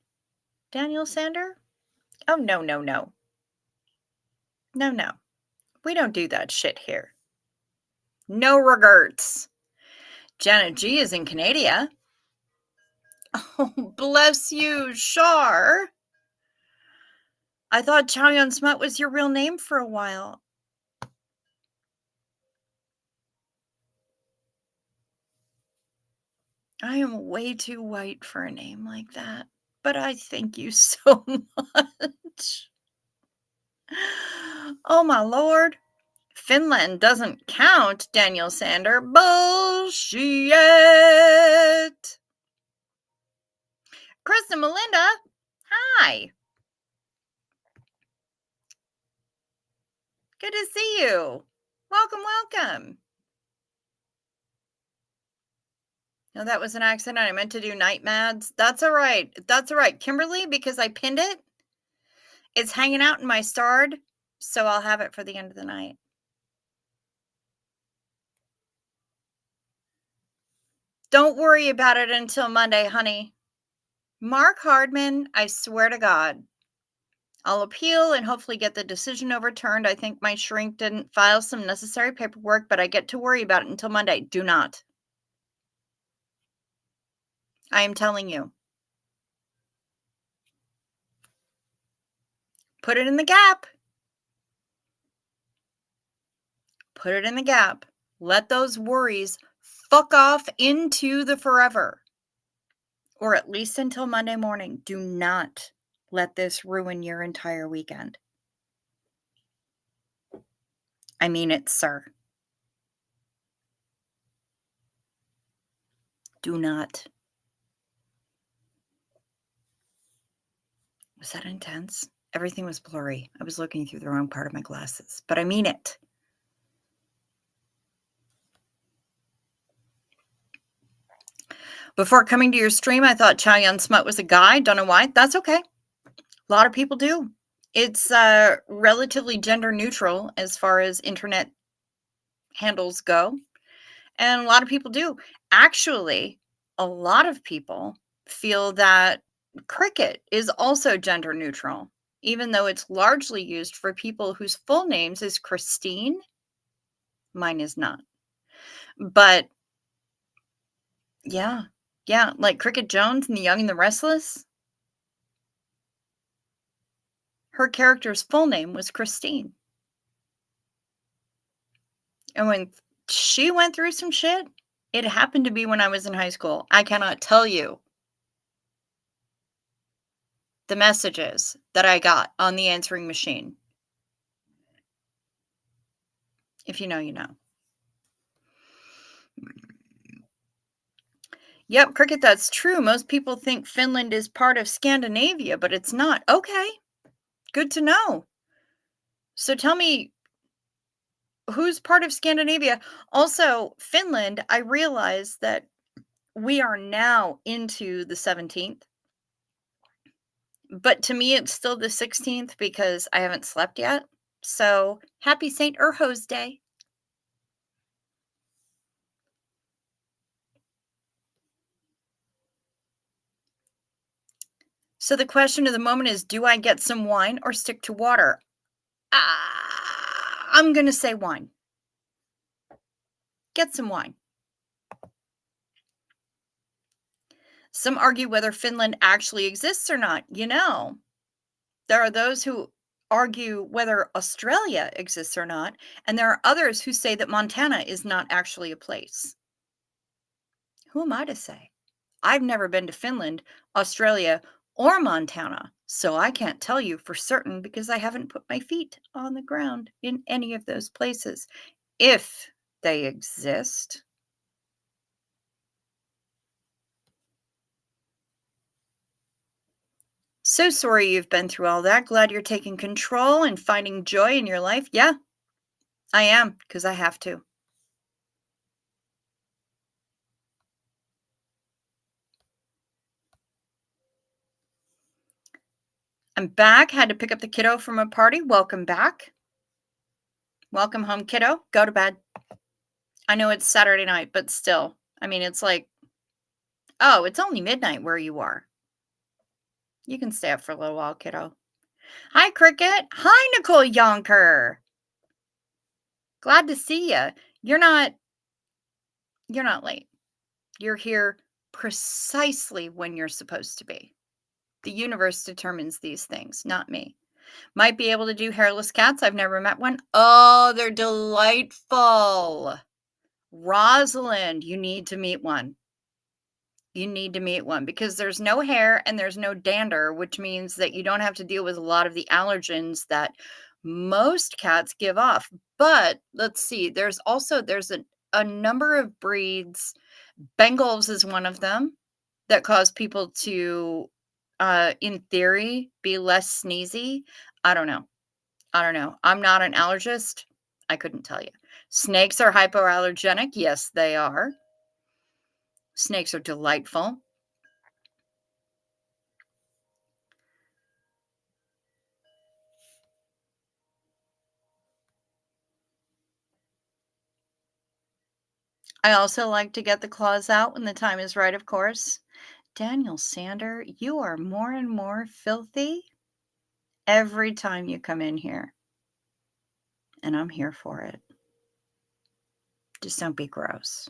Daniel Sander? Oh, no, no, no. No, no. We don't do that shit here. No regrets. Janet G is in Canada. Oh, bless you, Shar. I thought Chow Yun Smut was your real name for a while. I am way too white for a name like that, but I thank you so much. Oh, my lord. Finland doesn't count, Daniel Sander. Bullshit. Chris and Melinda, hi. Good to see you. Welcome, welcome. No, that was an accident. I meant to do night mads. That's all right. That's all right. Kimberly, because I pinned it, it's hanging out in my starred, so I'll have it for the end of the night. Don't worry about it until Monday, honey. Mark Hardman, I swear to God, I'll appeal and hopefully get the decision overturned. I think my shrink didn't file some necessary paperwork, but I get to worry about it until Monday. Do not. I am telling you. Put it in the gap. Put it in the gap. Let those worries fuck off into the forever. Or at least until Monday morning. Do not let this ruin your entire weekend. I mean it, sir. Do not. Was that intense? Everything was blurry. I was looking through the wrong part of my glasses, but I mean it. Before coming to your stream, I thought Chow Yun Smut was a guy. Don't know why. That's okay. A lot of people do. It's relatively gender neutral as far as internet handles go. And a lot of people do. Actually, a lot of people feel that cricket is also gender neutral, even though it's largely used for people whose full names is Christine. Mine is not. But yeah, like Cricket Jones in The Young and the Restless. Her character's full name was Christine. And when she went through some shit, it happened to be when I was in high school. I cannot tell you the messages that I got on the answering machine. If you know, you know. Yep, Cricket, that's true. Most people think Finland is part of Scandinavia, but it's not. Okay, good to know. So tell me, who's part of Scandinavia? Also, Finland, I realize that we are now into the 17th, but to me, it's still the 16th because I haven't slept yet. So happy St. Urho's Day. So the question of the moment is, do I get some wine or stick to water? I'm going to say wine. Get some wine. Some argue whether Finland actually exists or not. You know, there are those who argue whether Australia exists or not, and there are others who say that Montana is not actually a place. Who am I to say? I've never been to Finland, Australia, or Montana. So I can't tell you for certain because I haven't put my feet on the ground in any of those places. If they exist. So sorry you've been through all that. Glad you're taking control and finding joy in your life. Yeah, I am, because I have to. I'm back. Had to pick up the kiddo from a party. Welcome back. Welcome home, kiddo. Go to bed. I know it's Saturday night, but still. I mean, it's like, oh, it's only midnight where you are. You can stay up for a little while, kiddo. Hi, Cricket. Hi, Nicole Yonker. Glad to see you. You're not you're not late. You're here precisely when you're supposed to be. The universe determines these things, not me. Might be able to do hairless cats. I've never met one. Oh, they're delightful. Rosalind, you need to meet one. You need to meet one because there's no hair and there's no dander, which means that you don't have to deal with a lot of the allergens that most cats give off. But let's see, there's a number of breeds. Bengals is one of them that cause people to in theory be less sneezy. I don't know. I don't know. I'm not an allergist. I couldn't tell you. Snakes are hypoallergenic. Yes, they are. Snakes are delightful. I also like to get the claws out when the time is right, of course. Daniel Sander, you are more and more filthy every time you come in here. And I'm here for it. Just don't be gross.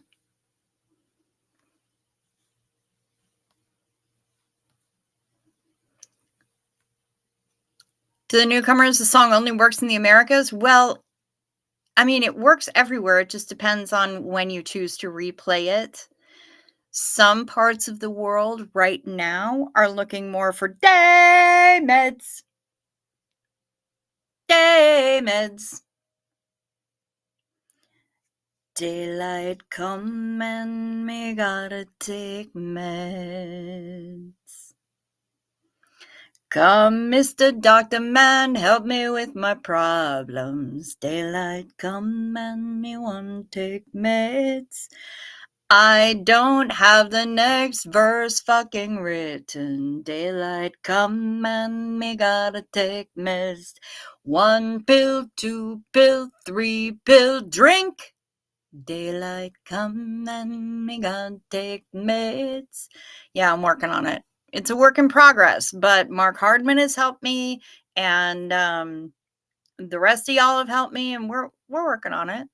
To the newcomers, the song only works in the Americas. Well, I mean, it works everywhere. It just depends on when you choose to replay it. Some parts of the world right now are looking more for day meds. Day meds. Daylight come and me gotta take meds. Come, Mr. Doctor Man, help me with my problems. Daylight come and me want to take meds. I don't have the next verse fucking written. Daylight come and me gotta take meds. 1 pill, 2 pill, 3 pill, drink. Daylight come and me gotta take meds. Yeah, I'm working on it. It's a work in progress, but Mark Hardman has helped me, and the rest of y'all have helped me, and we're working on it.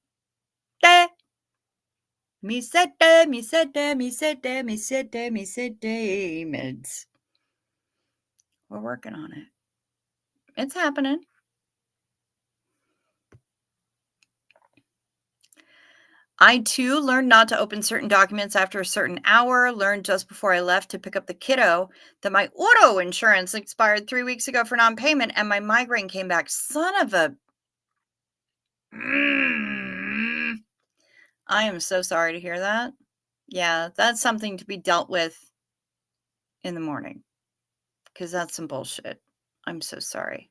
Day. Me said day, me said day, me said day, me said day, me said day meds. We're working on it. It's happening. I too learned not to open certain documents after a certain hour, learned just before I left to pick up the kiddo that my auto insurance expired 3 weeks ago for non-payment and my migraine came back. Son of a I am so sorry to hear that. Yeah, that's something to be dealt with in the morning because that's some bullshit. I'm so sorry.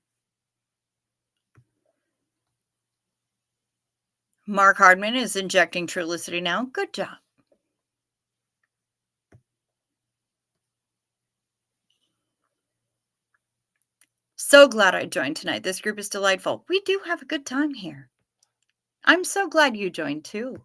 Mark Hardman is injecting Trulicity now. Good job. So glad I joined tonight. This group is delightful. We do have a good time here. I'm so glad you joined too.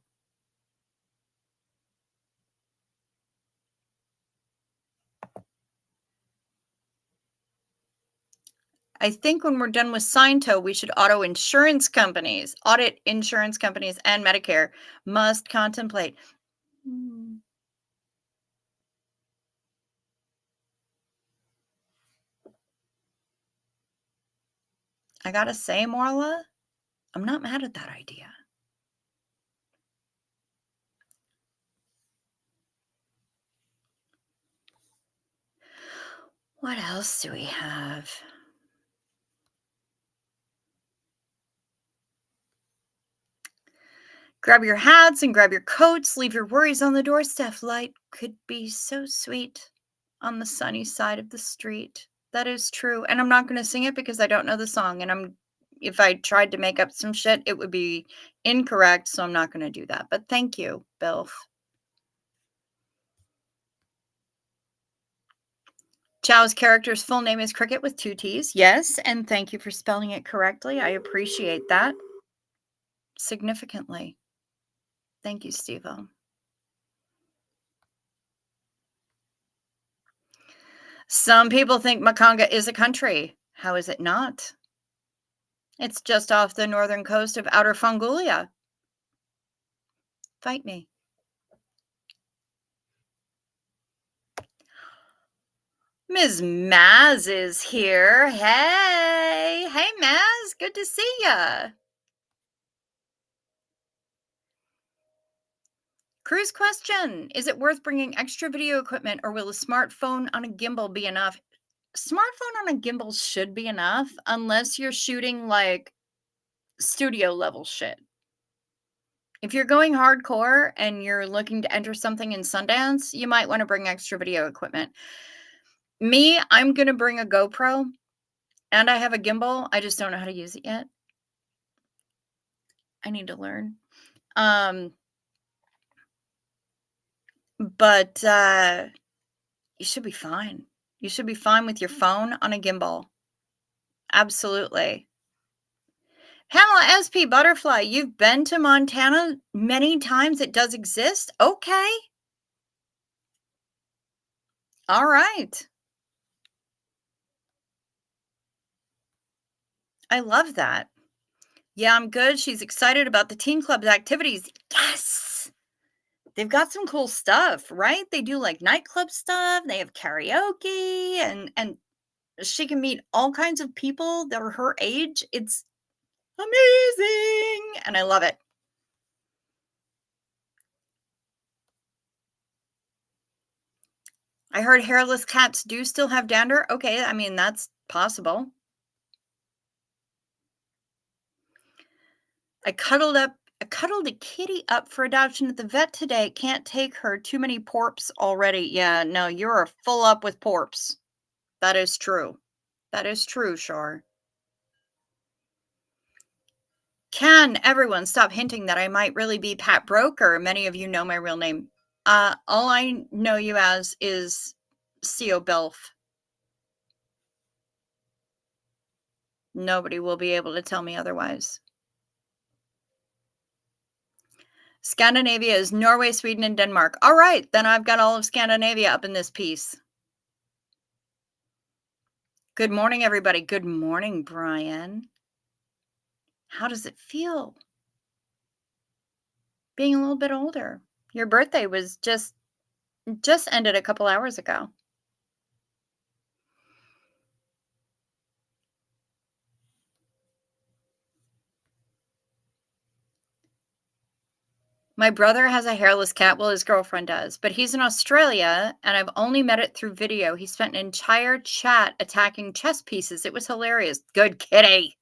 I think when we're done with Signto, we should audit insurance companies and Medicare must contemplate. I gotta say, Marla, I'm not mad at that idea. What else do we have? Grab your hats and grab your coats. Leave your worries on the doorstep. Light could be so sweet on the sunny side of the street. That is true. And I'm not going to sing it because I don't know the song. And if I tried to make up some shit, it would be incorrect. So I'm not going to do that. But thank you, Bill. Chow's character's full name is Cricket with 2 T's. Yes. And thank you for spelling it correctly. I appreciate that significantly. Thank you, Steve-O. Some people think Makanga is a country. How is it not? It's just off the northern coast of Outer Mongolia. Fight me. Ms. Maz is here. Hey. Hey, Maz. Good to see ya. Cruise question. Is it worth bringing extra video equipment or will a smartphone on a gimbal be enough? Smartphone on a gimbal should be enough unless you're shooting like studio level shit. If you're going hardcore and you're looking to enter something in Sundance, you might want to bring extra video equipment. Me, I'm going to bring a GoPro and I have a gimbal. I just don't know how to use it yet. I need to learn. But you should be fine. You should be fine with your phone on a gimbal. Absolutely. Pamela SP Butterfly, you've been to Montana many times. It does exist. Okay. All right. I love that. Yeah, I'm good. She's excited about the teen club's activities. Yes. They've got some cool stuff, right? They do like nightclub stuff. They have karaoke and she can meet all kinds of people that are her age. It's amazing. And I love it. I heard hairless cats do still have dander. Okay, I mean, that's possible. I cuddled a kitty up for adoption at the vet today. Can't take her. Too many porps already. Yeah, no, you're full up with porps. That is true. That is true, Shar. Can everyone stop hinting that I might really be Pat Broker? Many of you know my real name. All I know you as is CO Belf. Nobody will be able to tell me otherwise. Scandinavia is Norway, Sweden, and Denmark. All right, then I've got all of Scandinavia up in this piece. Good morning, everybody. Good morning, Brian. How does it feel being a little bit older? Your birthday was just ended a couple hours ago. My brother has a hairless cat. Well, his girlfriend does, but he's in Australia and I've only met it through video. He spent an entire chat attacking chess pieces. It was hilarious. Good kitty.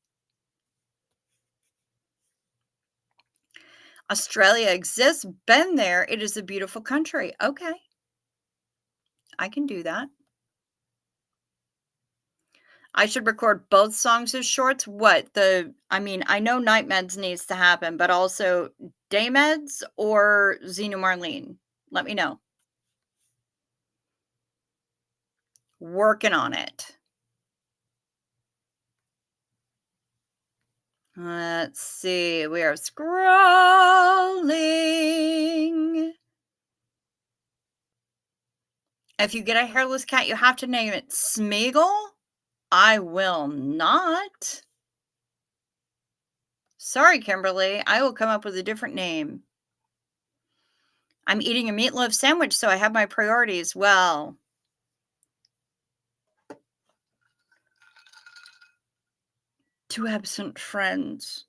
Australia exists. Been there. It is a beautiful country. Okay. I can do that. I should record both songs as shorts. What? I mean, I know Night Meds needs to happen, but also Day Meds or Xenu Marlene. Let me know. Working on it. Let's see. We are scrolling. If you get a hairless cat, you have to name it Smeagol. I will not. Sorry, Kimberly. I will come up with a different name. I'm eating a meatloaf sandwich, so I have my priorities. Well, two absent friends.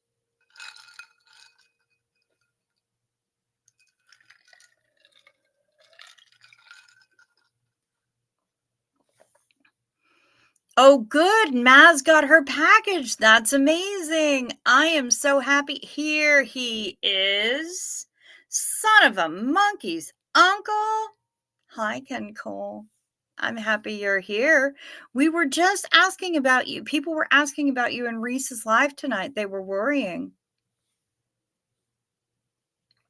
Oh, good. Maz got her package. That's amazing. I am so happy. Here he is. Son of a monkey's uncle. Hi, Ken Cole. I'm happy you're here. We were just asking about you. People were asking about you in Reese's Live tonight. They were worrying.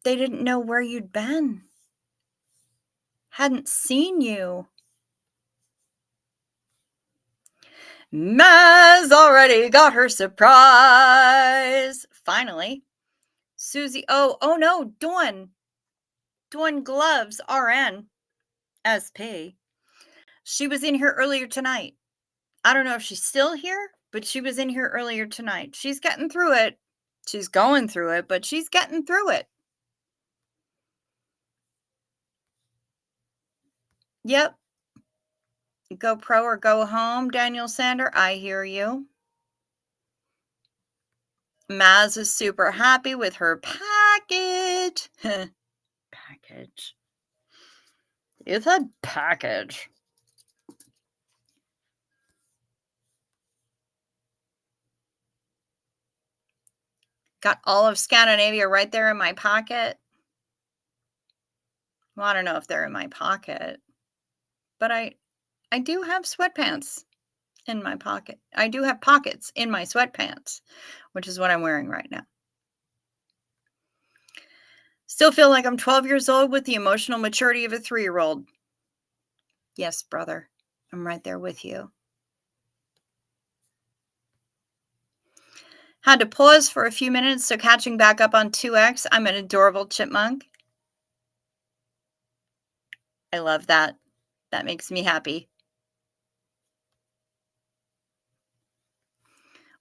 They didn't know where you'd been. Hadn't seen you. Maz already got her surprise. Finally. Susie, oh no, Dawn Gloves, RN, SP. She was in here earlier tonight. I don't know if she's still here, but she was in here earlier tonight. She's getting through it. She's going through it, but she's getting through it. Yep. Go pro or go home, Daniel Sander. I hear you. Maz is super happy with her package. Package. You said package. Got all of Scandinavia right there in my pocket. Well, I don't know if they're in my pocket, but I do have sweatpants in my pocket. I do have pockets in my sweatpants, which is what I'm wearing right now. Still feel like I'm 12 years old with the emotional maturity of a 3-year-old. Yes, brother. I'm right there with you. Had to pause for a few minutes, so catching back up on 2X. I'm an adorable chipmunk. I love that. That makes me happy.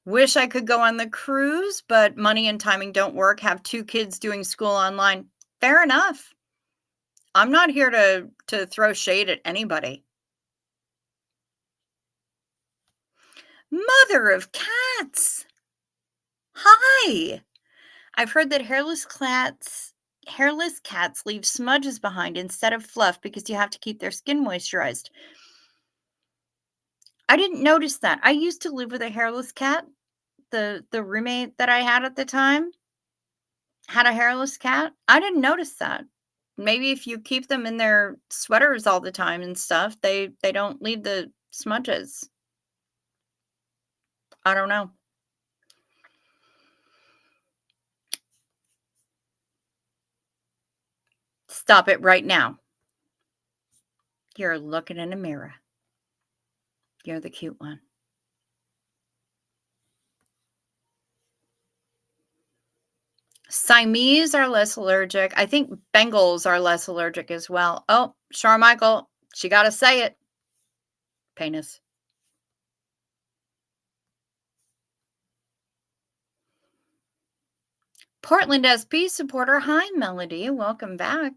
Wish I could go on the cruise, but money and timing don't work. Have 2 kids doing school online. Fair enough. I'm not here to throw shade at anybody. Mother of cats. Hi. I've heard that hairless cats leave smudges behind instead of fluff because you have to keep their skin moisturized. I didn't notice that. I used to live with a hairless cat. The roommate that I had at the time had a hairless cat. I didn't notice that. Maybe if you keep them in their sweaters all the time and stuff, they don't leave the smudges. I don't know. Stop it right now. You're looking in a mirror. You're the cute one. Siamese are less allergic. I think Bengals are less allergic as well. Oh, Charmichael, she got to say it. Penis. Portland SP supporter. Hi, Melody. Welcome back.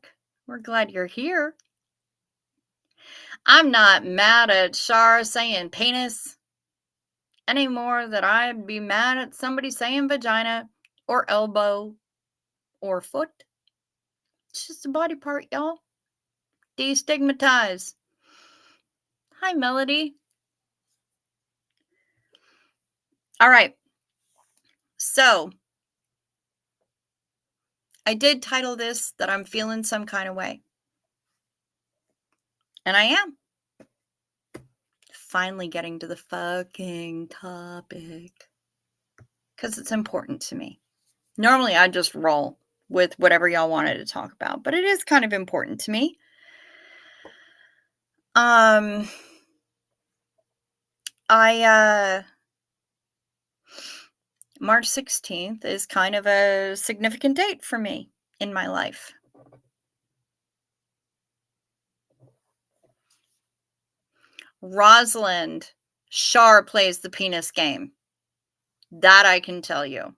We're glad you're here. I'm not mad at Char saying penis any more than I'd be mad at somebody saying vagina or elbow or foot. It's just a body part, y'all. Destigmatize. Hi, Melody. All right. So, I did title this that I'm feeling some kind of way. And I am. Finally getting to the fucking topic. Because it's important to me. Normally, I just roll with whatever y'all wanted to talk about. But it is kind of important to me. March 16th is kind of a significant date for me in my life. Rosalind Shar plays the penis game. That I can tell you.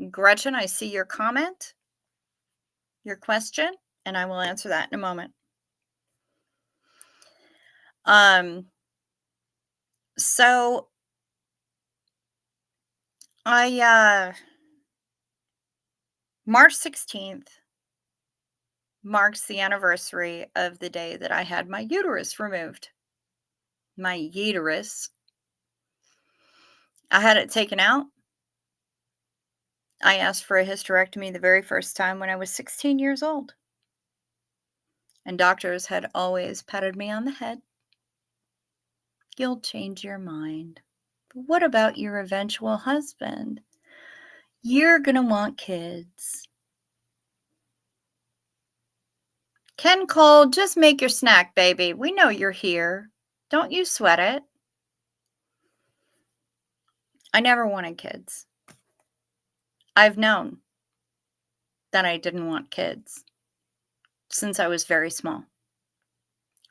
Gretchen, I see your comment, your question, and I will answer that in a moment. So March 16th marks the anniversary of the day that I had my uterus removed. my uterus. I had it taken out. I asked for a hysterectomy the very first time when I was 16 years old, and doctors had always patted me on the head. You'll change your mind. But what about your eventual husband? You're going to want kids. Ken Cole, just make your snack, baby. We know you're here. Don't you sweat it. I never wanted kids. I've known that I didn't want kids since I was very small.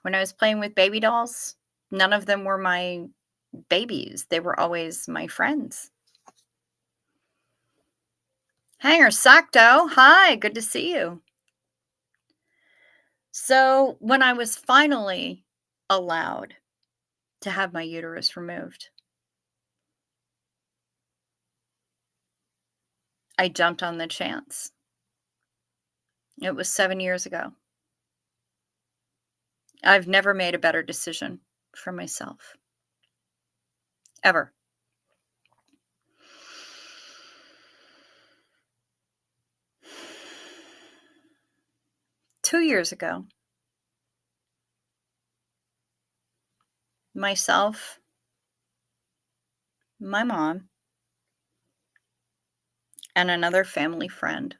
When I was playing with baby dolls, none of them were my babies. They were always my friends. Hanger Sacto, hi, good to see you. So, when I was finally allowed to have my uterus removed, I jumped on the chance. It was 7 years ago. I've never made a better decision for myself. Ever. Two years ago, myself, my mom, and another family friend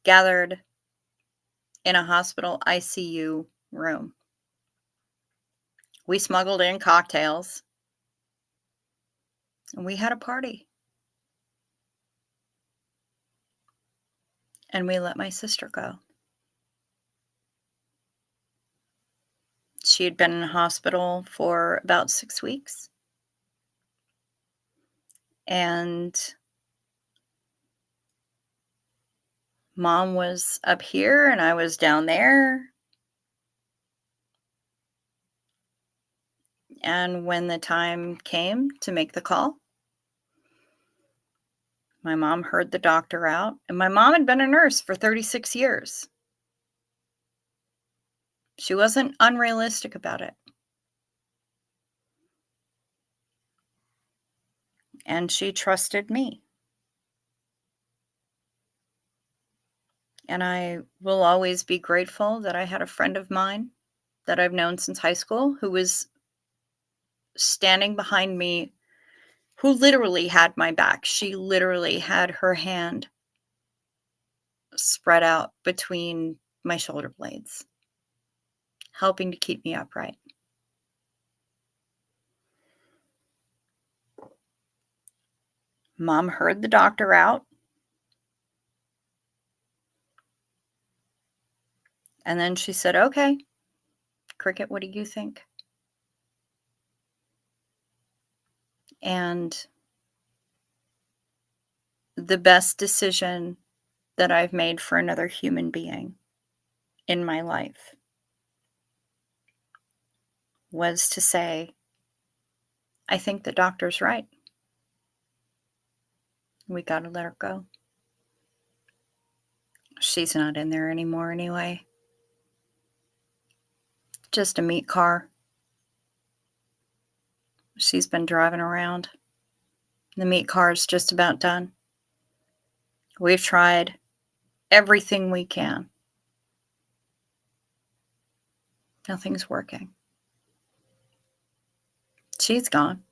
gathered in a hospital ICU room. We smuggled in cocktails and we had a party. And we let my sister go. She had been in hospital for about 6 weeks. And mom was up here and I was down there. And when the time came to make the call, my mom heard the doctor out. And my mom had been a nurse for 36 years. She wasn't unrealistic about it. And she trusted me. And I will always be grateful that I had a friend of mine that I've known since high school who was standing behind me, who literally had my back. She literally had her hand spread out between my shoulder blades, helping to keep me upright. Mom heard the doctor out. And then she said, "Okay, Cricket, what do you think?" And the best decision that I've made for another human being in my life was to say, I think the doctor's right. We got to let her go. She's not in there anymore anyway. Just a meat car. She's been driving around. The meat car is just about done. We've tried everything we can. Nothing's working. She's gone.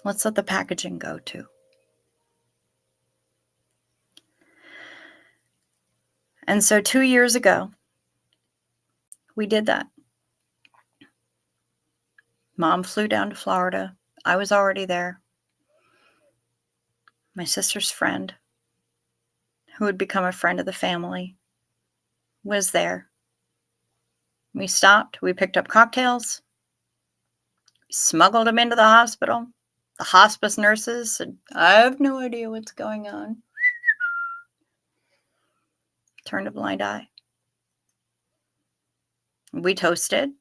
Let's let the packaging go too. And so 2 years ago, we did that. Mom flew down to Florida. I was already there. My sister's friend, who had become a friend of the family, was there. We stopped. We picked up cocktails. We smuggled them into the hospital. The hospice nurses said, I have no idea what's going on. Turned a blind eye. We toasted.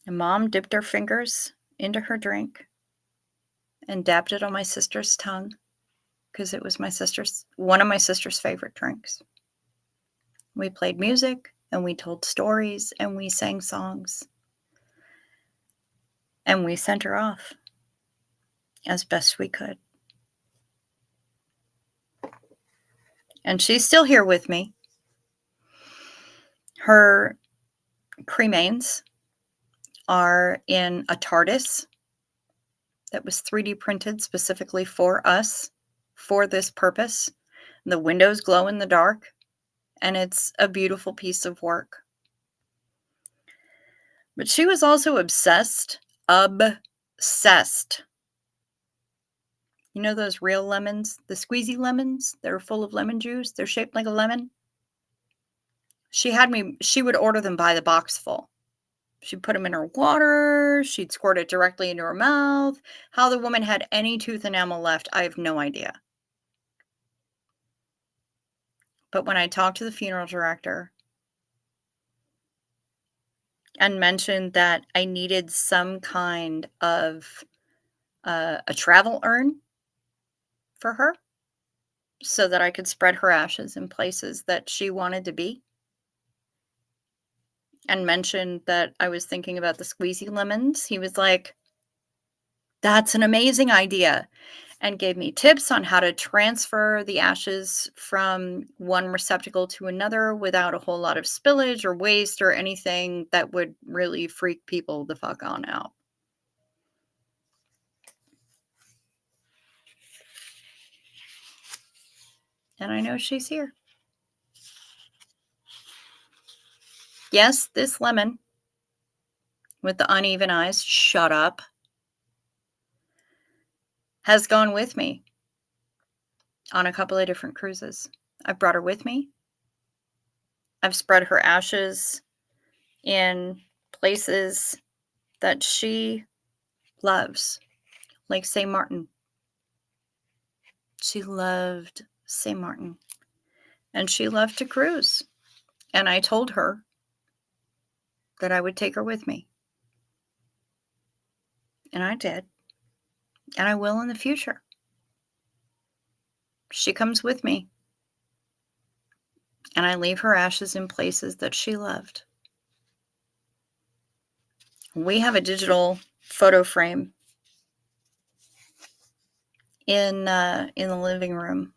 And Mom dipped her fingers into her drink and dabbed it on my sister's tongue because it was one of my sister's favorite drinks. We played music, and we told stories, and we sang songs. And we sent her off as best we could. And she's still here with me. Her cremains are in a TARDIS that was 3D printed specifically for us, for this purpose. The windows glow in the dark, and it's a beautiful piece of work. But she was also obsessed. You know those real lemons, the squeezy lemons that are full of lemon juice? They're shaped like a lemon. She would order them by the box full. She'd put them in her water. She'd squirt it directly into her mouth. How the woman had any tooth enamel left, I have no idea. But when I talked to the funeral director and mentioned that I needed some kind of a travel urn for her so that I could spread her ashes in places that she wanted to be, and mentioned that I was thinking about the squeezy lemons, he was like, "That's an amazing idea," and gave me tips on how to transfer the ashes from one receptacle to another without a whole lot of spillage or waste or anything that would really freak people the fuck on out. And I know she's here. Yes, this lemon with the uneven eyes, shut up, has gone with me on a couple of different cruises. I've brought her with me. I've spread her ashes in places that she loves, like St. Martin. She loved St. Martin, and she loved to cruise. And I told her that I would take her with me. And I did. And I will in the future. She comes with me. And I leave her ashes in places that she loved. We have a digital photo frame in the living room.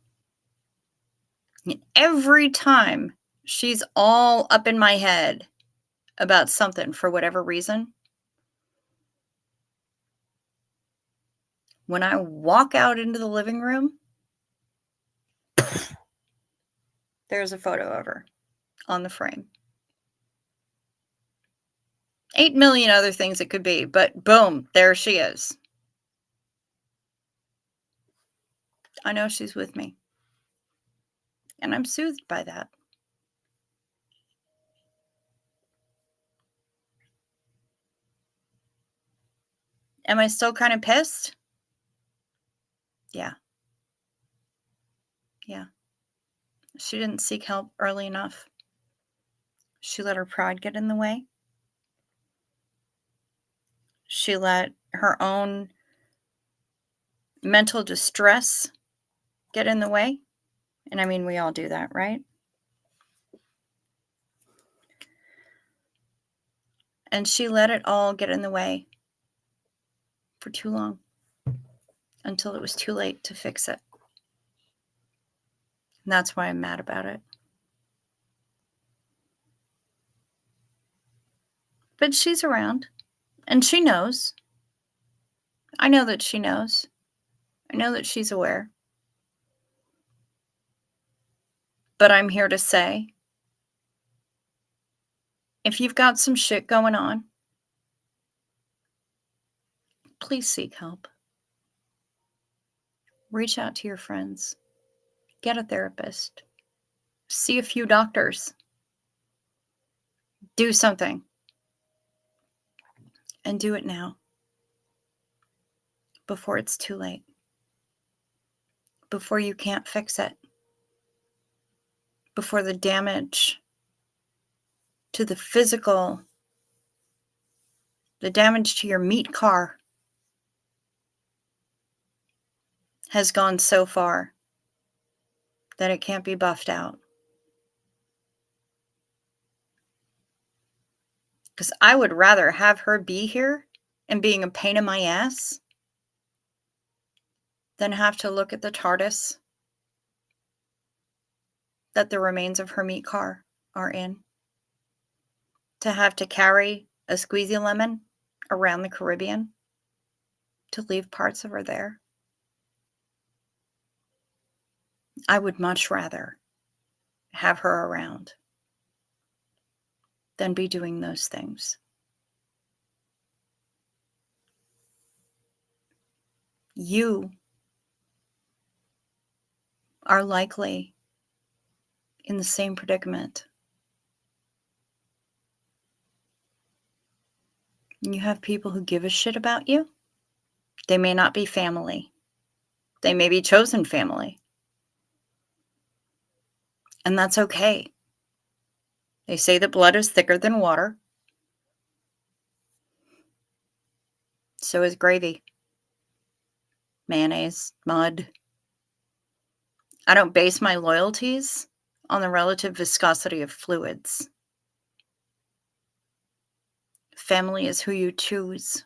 And every time she's all up in my head about something for whatever reason, when I walk out into the living room, there's a photo of her on the frame. 8 million other things it could be, but boom, there she is. I know she's with me. And I'm soothed by that. Am I still kind of pissed? Yeah. Yeah. She didn't seek help early enough. She let her pride get in the way. She let her own mental distress get in the way. And I mean, we all do that, right? And she let it all get in the way for too long until it was too late to fix it. And that's why I'm mad about it. But she's around and she knows. I know that she knows. I know that she's aware. But I'm here to say, if you've got some shit going on, please seek help. Reach out to your friends. Get a therapist. See a few doctors. Do something. And do it now. Before it's too late. Before you can't fix it. Before the damage to the physical, the damage to your meat car has gone so far that it can't be buffed out. Because I would rather have her be here and being a pain in my ass than have to look at the TARDIS that the remains of her meat car are in, to have to carry a squeezy lemon around the Caribbean to leave parts of her there. I would much rather have her around than be doing those things. You are likely in the same predicament. You have people who give a shit about you. They may not be family. They may be chosen family. And that's okay. They say that blood is thicker than water. So is gravy, mayonnaise, mud. I don't base my loyalties on the relative viscosity of fluids. Family is who you choose.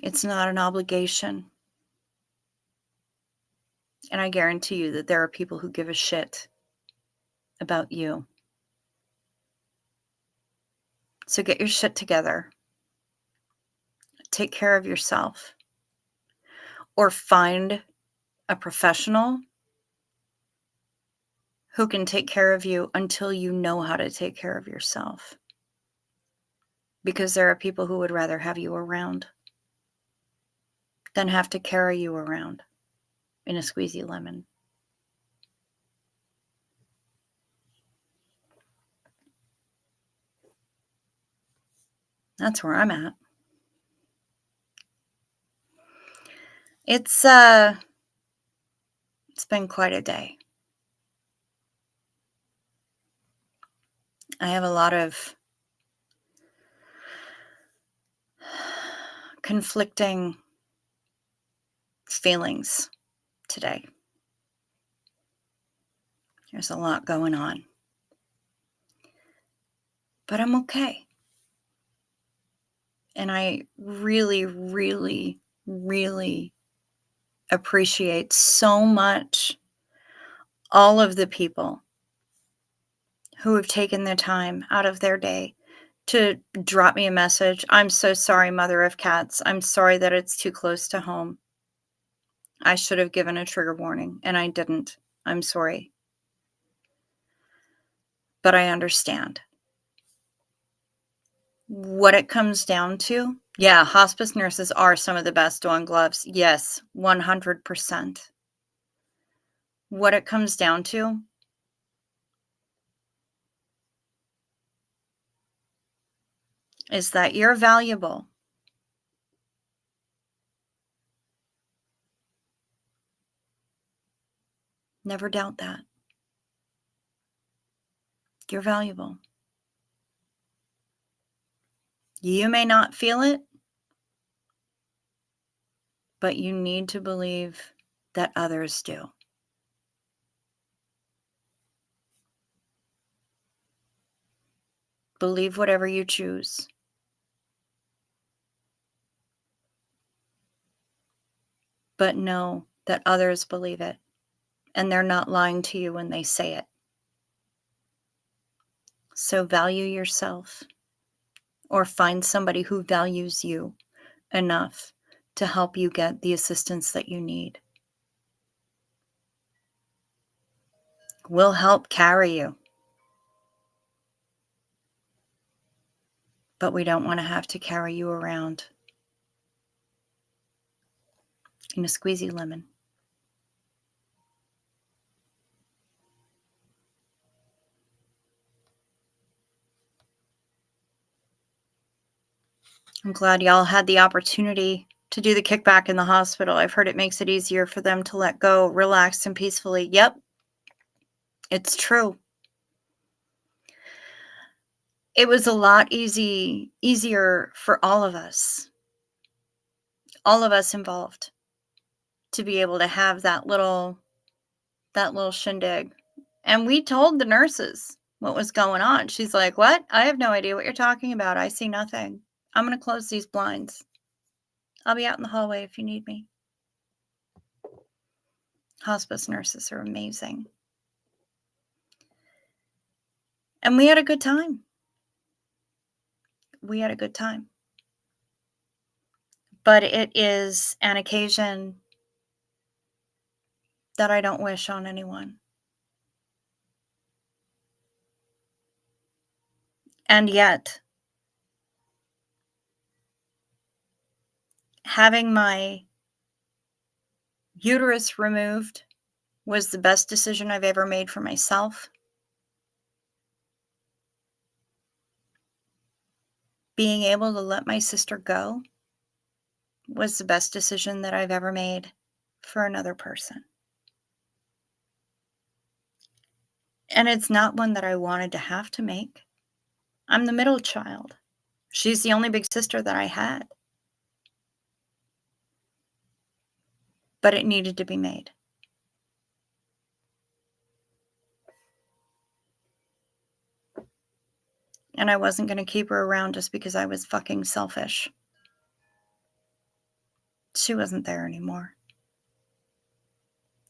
It's not an obligation. And I guarantee you that there are people who give a shit about you. So get your shit together. Take care of yourself. Or find a professional who can take care of you until you know how to take care of yourself. Because there are people who would rather have you around than have to carry you around in a squeezy lemon. That's where I'm at. It's been quite a day. I have a lot of conflicting feelings today. There's a lot going on. But I'm okay. And I really, really, really appreciate so much all of the people who have taken the time out of their day to drop me a message. I'm so sorry, mother of cats. I'm sorry that it's too close to home. I should have given a trigger warning, and I didn't. I'm sorry. But I understand. What it comes down to, yeah, hospice nurses are some of the best on gloves. Yes, 100%. What it comes down to is that you're valuable. Never doubt that. You're valuable. You may not feel it, but you need to believe that others do. Believe whatever you choose. But know that others believe it, and they're not lying to you when they say it. So value yourself, or find somebody who values you enough to help you get the assistance that you need. We'll help carry you, but we don't want to have to carry you around in a squeezy lemon. I'm glad y'all had the opportunity to do the kickback in the hospital. I've heard it makes it easier for them to let go, relax, and peacefully. Yep, it's true. It was a lot easier for all of us involved, to be able to have that little shindig. And we told the nurses, what was going on. She's like, "What? I have no idea what you're talking about. I see nothing. I'm gonna close these blinds. I'll be out in the hallway if you need me." Hospice nurses are amazing. And we had a good time. We had a good time. But it is an occasion that I don't wish on anyone. And yet, having my uterus removed was the best decision I've ever made for myself. Being able to let my sister go was the best decision that I've ever made for another person. And it's not one that I wanted to have to make. I'm the middle child. She's the only big sister that I had. But it needed to be made. And I wasn't going to keep her around just because I was fucking selfish. She wasn't there anymore.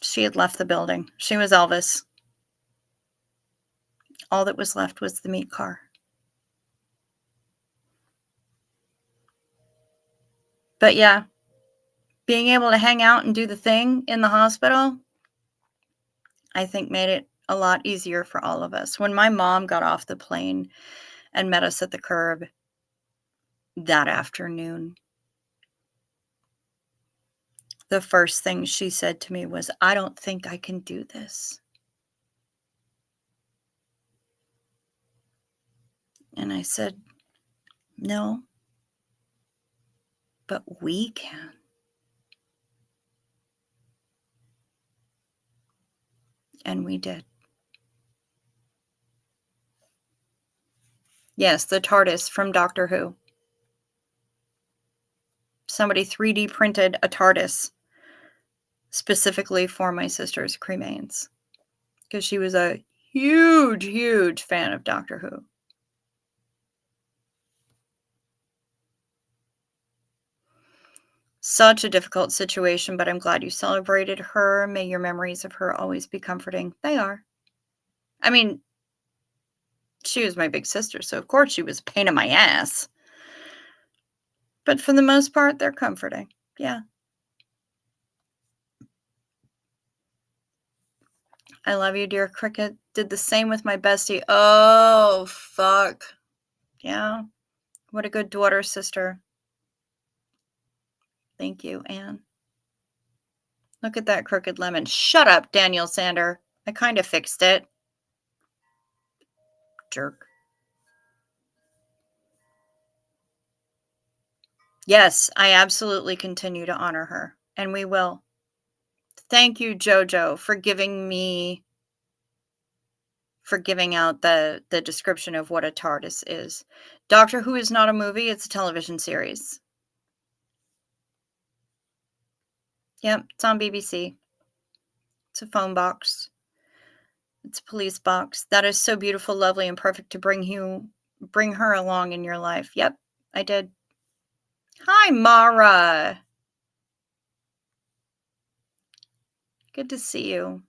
She had left the building. She was Elvis. All that was left was the meat car. But yeah, being able to hang out and do the thing in the hospital, I think made it a lot easier for all of us. When my mom got off the plane and met us at the curb that afternoon, the first thing she said to me was, "I don't think I can do this." And I said, "No, but we can." And we did. Yes, the TARDIS from Doctor Who. Somebody 3D printed a TARDIS specifically for my sister's cremains because she was a huge, huge fan of Doctor Who. Such a difficult situation, but I'm glad you celebrated her. May your memories of her always be comforting. They are. I mean, she was my big sister, so of course she was a pain in my ass. But for the most part, they're comforting. Yeah. I love you, dear Cricket. Did the same with my bestie. Oh, fuck. Yeah. What a good daughter, sister. Thank you, Anne. Look at that crooked lemon. Shut up, Daniel Sander. I kind of fixed it. Jerk. Yes, I absolutely continue to honor her, and we will. Thank you, Jojo, for giving out the description of what a TARDIS is. Doctor Who is not a movie, it's a television series. Yep, it's on BBC. It's a phone box. It's a police box. That is so beautiful, lovely, and perfect to bring her along in your life. Yep, I did. Hi, Mara. Good to see you.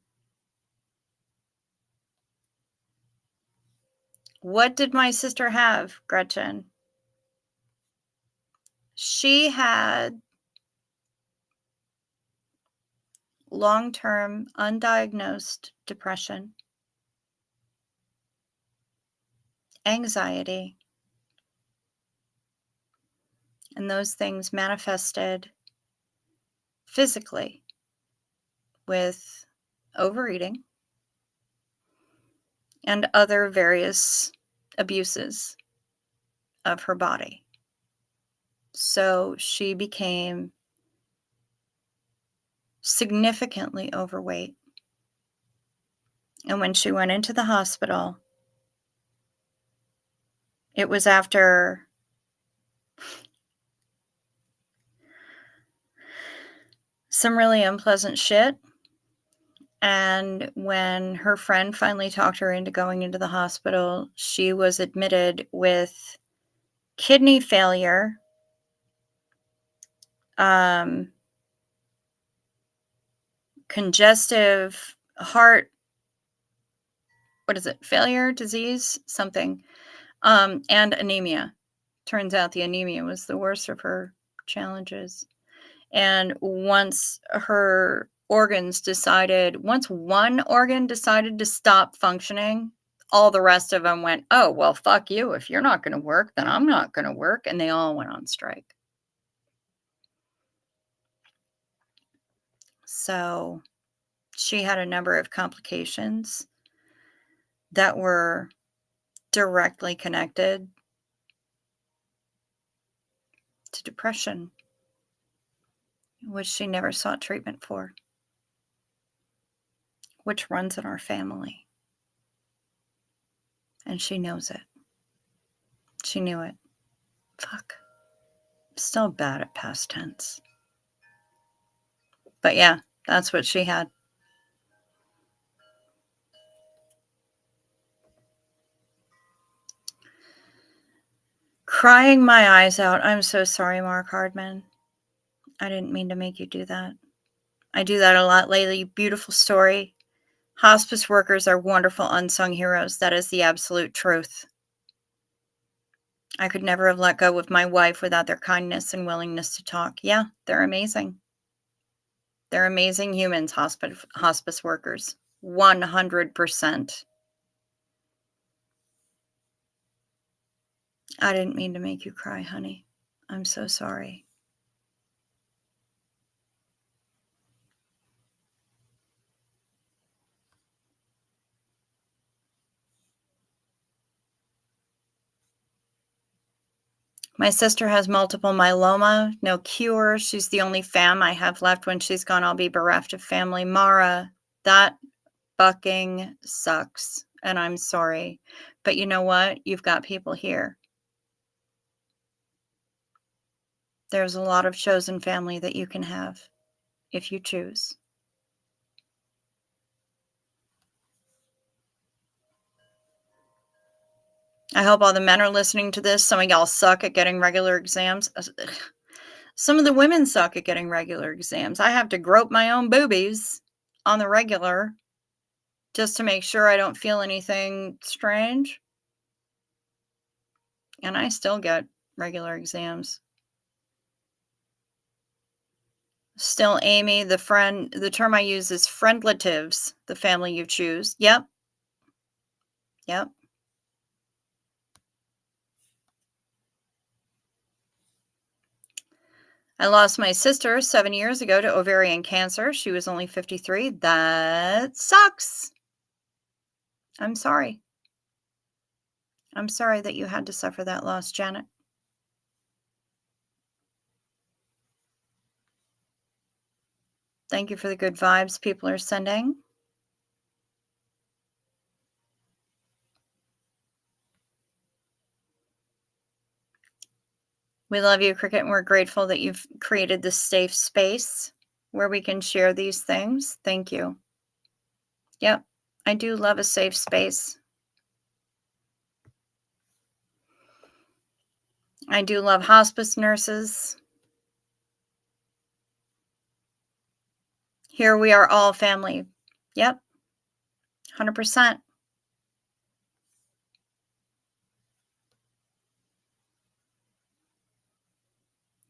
What did my sister have, Gretchen? She had long-term undiagnosed depression, anxiety, and those things manifested physically with overeating and other various abuses of her body. So she became significantly overweight. And when she went into the hospital, it was after some really unpleasant shit. And when her friend finally talked her into going into the hospital, she was admitted with kidney failure, um, congestive heart, what is it? Failure, disease, something, and anemia. Turns out the anemia was the worst of her challenges. And once one organ decided to stop functioning, all the rest of them went, oh, well, fuck you. If you're not going to work, then I'm not going to work. And they all went on strike. So she had a number of complications that were directly connected to depression, which she never sought treatment for, which runs in our family. And she knows it. She knew it. Fuck. Still bad at past tense. But yeah, that's what she had. Crying my eyes out. I'm so sorry, Mark Hardman. I didn't mean to make you do that. I do that a lot lately. Beautiful story. Hospice workers are wonderful unsung heroes. That is the absolute truth. I could never have let go of my wife without their kindness and willingness to talk. Yeah, they're amazing. They're amazing humans, hospice workers. 100%. I didn't mean to make you cry, honey. I'm so sorry. My sister has multiple myeloma, no cure. She's the only fam I have left. When she's gone, I'll be bereft of family. Mara, that fucking sucks. And I'm sorry. But you know what? You've got people here. There's a lot of chosen family that you can have if you choose. I hope all the men are listening to this. Some of y'all suck at getting regular exams. Some of the women suck at getting regular exams. I have to grope my own boobies on the regular just to make sure I don't feel anything strange. And I still get regular exams. Still, Amy, the term I use is friendlatives, the family you choose. Yep. Yep. I lost my sister 7 years ago to ovarian cancer. She was only 53. That sucks. I'm sorry. I'm sorry that you had to suffer that loss, Janet. Thank you for the good vibes people are sending. We love you, Cricket, and we're grateful that you've created this safe space where we can share these things. Thank you. Yep, I do love a safe space. I do love hospice nurses. Here we are all family. Yep, 100%.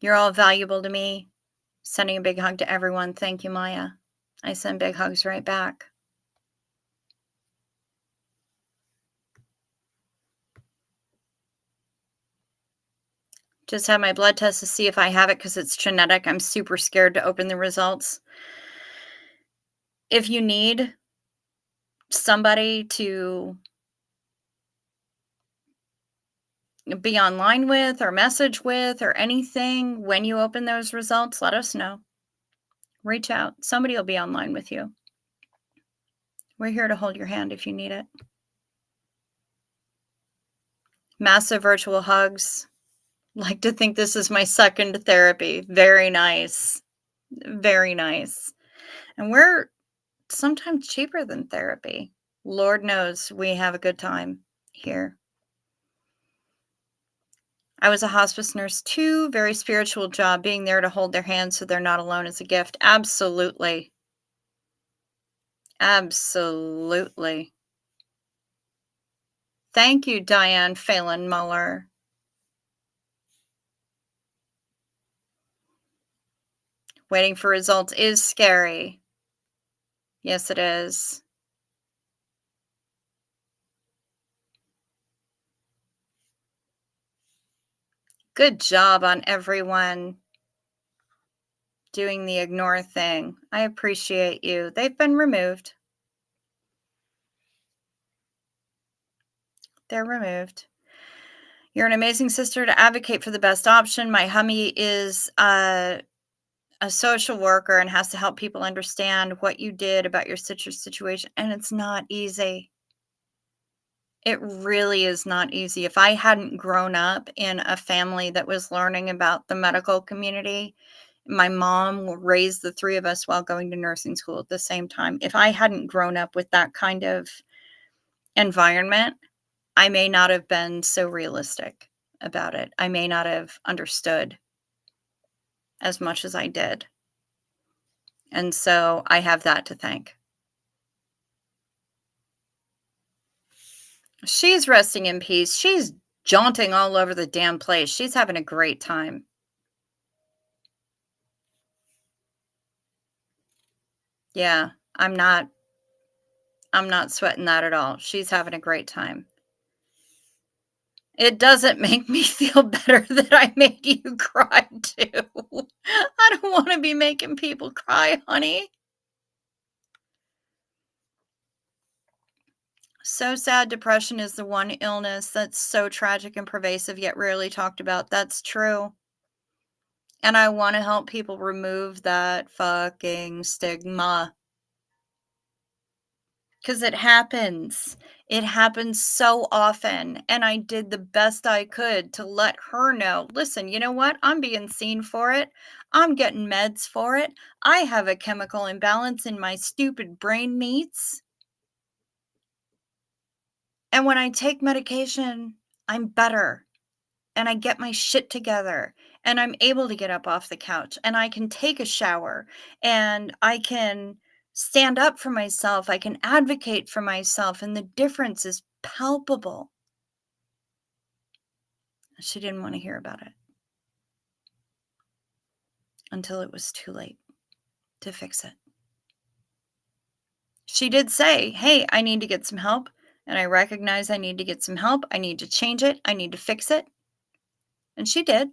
You're all valuable to me. Sending a big hug to everyone. Thank you, Maya. I send big hugs right back. Just had my blood test to see if I have it because it's genetic. I'm super scared to open the results. If you need somebody to be online with or message with or anything when you open those results, let us know. Reach out. Somebody will be online with you. We're here to hold your hand if you need it. Massive virtual hugs. Like to think this is my second therapy. Very nice. Very nice. And we're sometimes cheaper than therapy. Lord knows we have a good time here. I was a hospice nurse too, very spiritual job, being there to hold their hand so they're not alone is a gift. Absolutely. Absolutely. Thank you, Diane Phelan Muller. Waiting for results is scary. Yes, it is. Good job on everyone doing the ignore thing. I appreciate you. They've been removed. They're removed. You're an amazing sister to advocate for the best option. My hubby is a social worker and has to help people understand what you did about your situation, and it's not easy. It really is not easy. If I hadn't grown up in a family that was learning about the medical community, my mom raised the three of us while going to nursing school at the same time. If I hadn't grown up with that kind of environment, I may not have been so realistic about it. I may not have understood as much as I did. And so I have that to thank. She's resting in peace. She's jaunting all over the damn place. She's having a great time. Yeah, I'm not sweating that at all. She's having a great time. It doesn't make me feel better that I made you cry too. I don't want to be making people cry, honey. So sad. Depression is the one illness that's so tragic and pervasive, yet rarely talked about. That's true. And I want to help people remove that fucking stigma. Because it happens. It happens so often, and I did the best I could to let her know, "Listen, you know what? I'm being seen for it. I'm getting meds for it. I have a chemical imbalance in my stupid brain meats, and when I take medication, I'm better, and I get my shit together, and I'm able to get up off the couch, and I can take a shower, and I can stand up for myself, I can advocate for myself, and the difference is palpable." She didn't want to hear about it until it was too late to fix it. She did say, "Hey, I need to get some help, and I recognize I need to get some help. I need to change it. I need to fix it." And she did.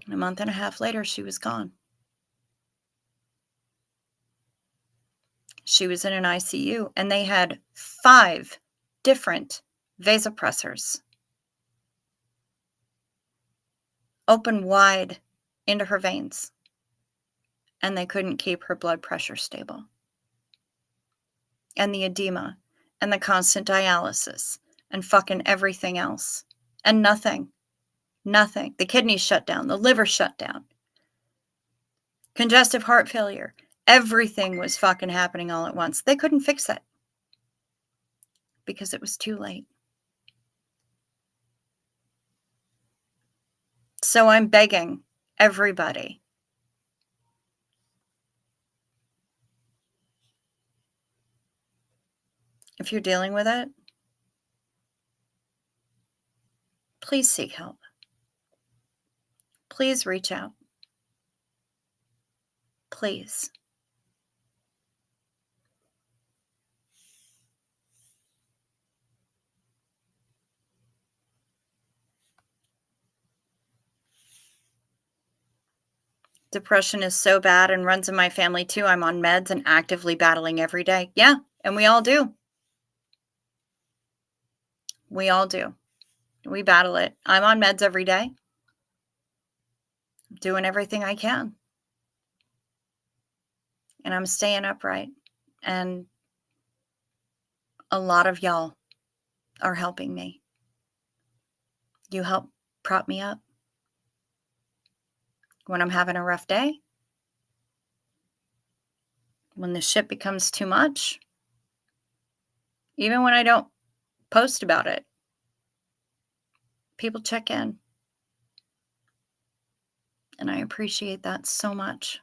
And a month and a half later, she was gone. She was in an ICU, and they had 5 different vasopressors open wide into her veins, and they couldn't keep her blood pressure stable. And the edema, and the constant dialysis, and fucking everything else. And nothing. Nothing. The kidneys shut down, the liver shut down, congestive heart failure. Everything was fucking happening all at once. They couldn't fix it because it was too late. So I'm begging everybody, if you're dealing with it, please seek help. Please reach out. Please. Depression is so bad and runs in my family too. I'm on meds and actively battling every day. Yeah, and we all do. We all do. We battle it. I'm on meds every day, doing everything I can. And I'm staying upright. And a lot of y'all are helping me. You help prop me up. when I'm having a rough day, when the shit becomes too much, even when I don't post about it, people check in, and I appreciate that so much.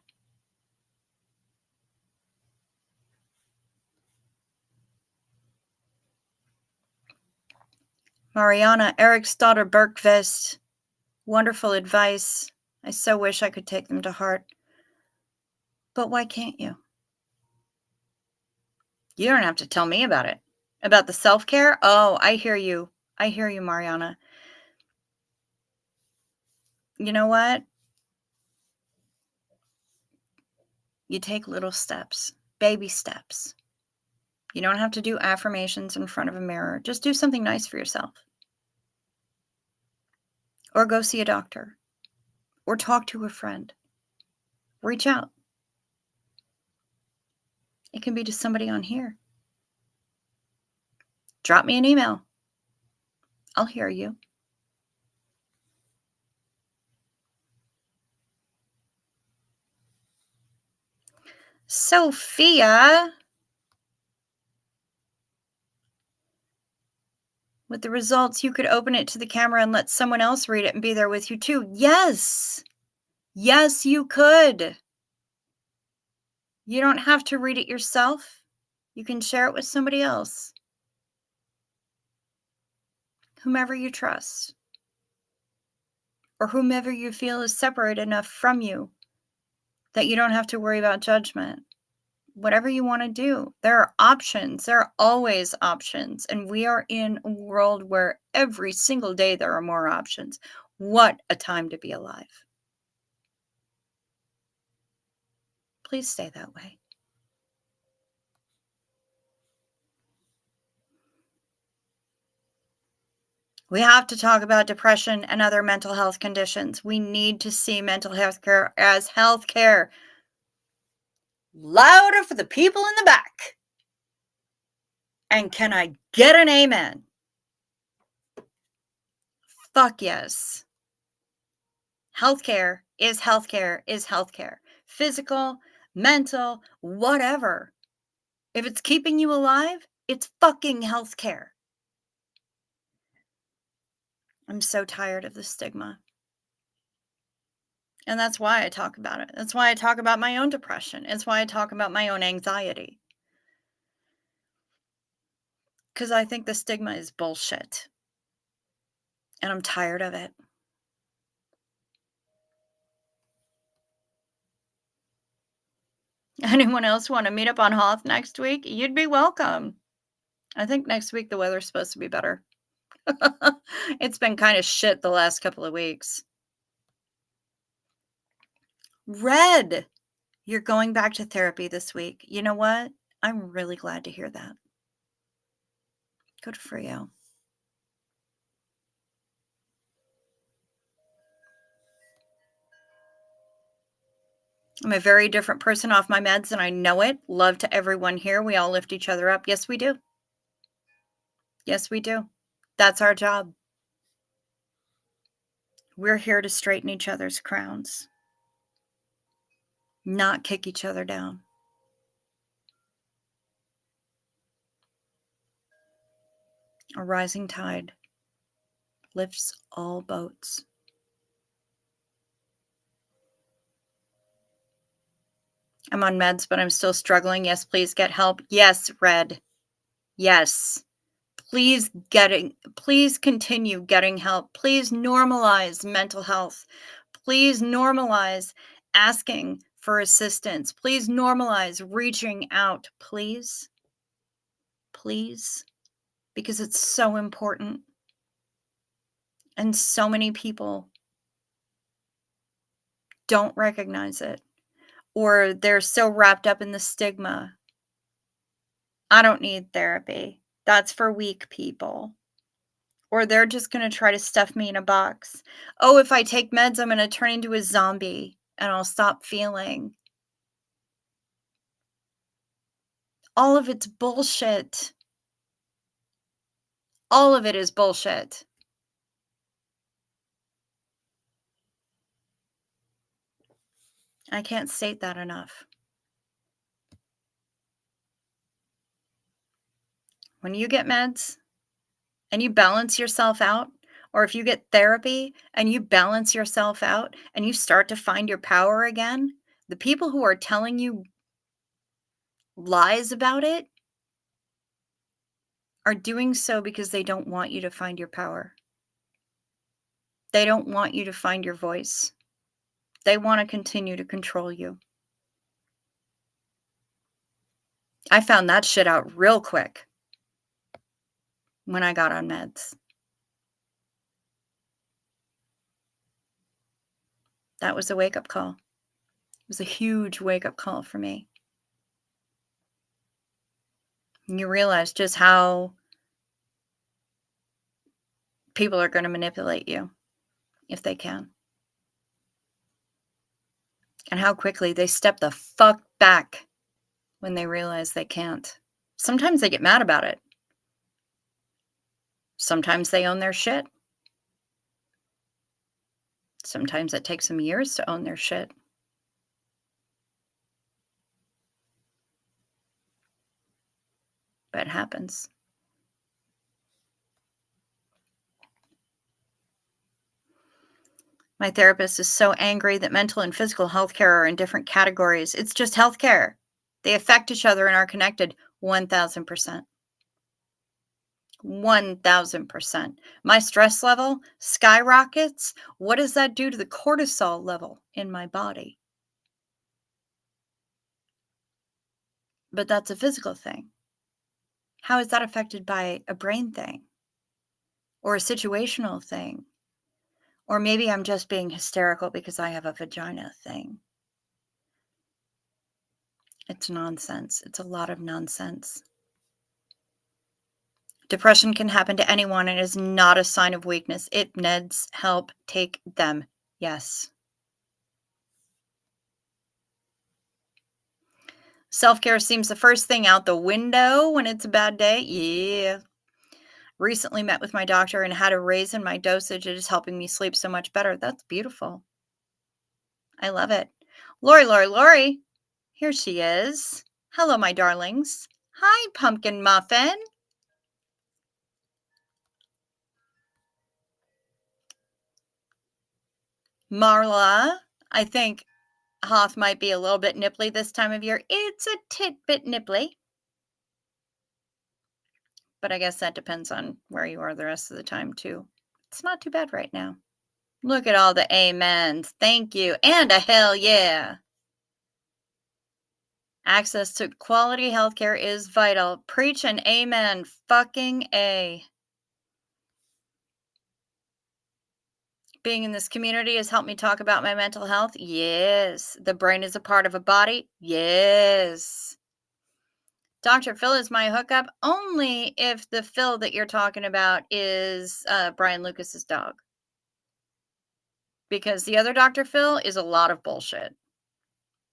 Mariana, Eric's daughter Bergqvist, wonderful advice. I so wish I could take them to heart. But why can't you? You don't have to tell me about it. About the self-care? Oh, I hear you. I hear you, Mariana. You know what? You take little steps, baby steps. You don't have to do affirmations in front of a mirror. Just do something nice for yourself. Or go see a doctor. Or talk to a friend. Reach out. It can be to somebody on here. Drop me an email. I'll hear you. Sophia, with the results, you could open it to the camera and let someone else read it and be there with you too. Yes. Yes, you could. You don't have to read it yourself. You can share it with somebody else, whomever you trust, or whomever you feel is separate enough from you that you don't have to worry about judgment. Whatever you want to do, there are options. There are always options. And we are in a world where every single day there are more options. What a time to be alive. Please stay that way. We have to talk about depression and other mental health conditions. We need to see mental health care as health care. Louder for the people in the back. And can I get an amen? Fuck yes. Healthcare is healthcare is healthcare. Physical, mental, whatever. If it's keeping you alive, it's fucking healthcare. I'm so tired of the stigma. And that's why I talk about it. That's why I talk about my own depression. It's why I talk about my own anxiety. Because I think the stigma is bullshit. And I'm tired of it. Anyone else want to meet up on Hoth next week? You'd be welcome. I think next week the weather's supposed to be better. It's been kind of shit the last couple of weeks. Red, you're going back to therapy this week. You know what? I'm really glad to hear that. Good for you. I'm a very different person off my meds, and I know it. Love to everyone here. We all lift each other up. Yes, we do. Yes, we do. That's our job. We're here to straighten each other's crowns, not kick each other down. A rising tide lifts all boats. I'm on meds, but I'm still struggling. Yes, please get help. Yes, Red. Yes. Please continue getting help. Please normalize mental health. Please normalize asking for assistance. Please normalize reaching out. Please. Please. Because it's so important. And so many people don't recognize it. Or they're so wrapped up in the stigma. I don't need therapy. That's for weak people. Or they're just going to try to stuff me in a box. Oh, if I take meds, I'm going to turn into a zombie and I'll stop feeling. All of it's bullshit. All of it is bullshit. I can't state that enough. When you get meds and you balance yourself out, or if you get therapy and you balance yourself out and you start to find your power again, the people who are telling you lies about it are doing so because they don't want you to find your power. They don't want you to find your voice. They want to continue to control you. I found that shit out real quick when I got on meds. That was a wake up call. It was a huge wake up call for me. And you realize just how people are going to manipulate you if they can, and how quickly they step the fuck back when they realize they can't. Sometimes they get mad about it. Sometimes they own their shit. Sometimes it takes them years to own their shit. But it happens. My therapist is so angry that mental and physical health care are in different categories. It's just healthcare. They affect each other and are connected 1000%. 1000%. My stress level skyrockets. What does that do to the cortisol level in my body? But that's a physical thing. How is that affected by a brain thing or a situational thing? Or maybe I'm just being hysterical because I have a vagina thing. It's nonsense. It's a lot of nonsense. Depression can happen to anyone and is not a sign of weakness. It needs help. Take them. Yes. Self-care seems the first thing out the window when it's a bad day. Yeah. Recently met with my doctor and had a raise in my dosage. It is helping me sleep so much better. That's beautiful. I love it. Lori. Here she is. Hello, my darlings. Hi, Pumpkin Muffin. Marla. I think Hoth might be a little bit nipply this time of year. It's a bit nipply. But I guess that depends on where you are the rest of the time, too. It's not too bad right now. Look at all the amens. Thank you. And a hell yeah. Access to quality healthcare is vital. Preach and amen. Fucking A. Being in this community has helped me talk about my mental health. Yes. The brain is a part of a body. Yes. Dr. Phil is my hookup only if the Phil that you're talking about is Brian Lucas's dog. Because the other Dr. Phil is a lot of bullshit.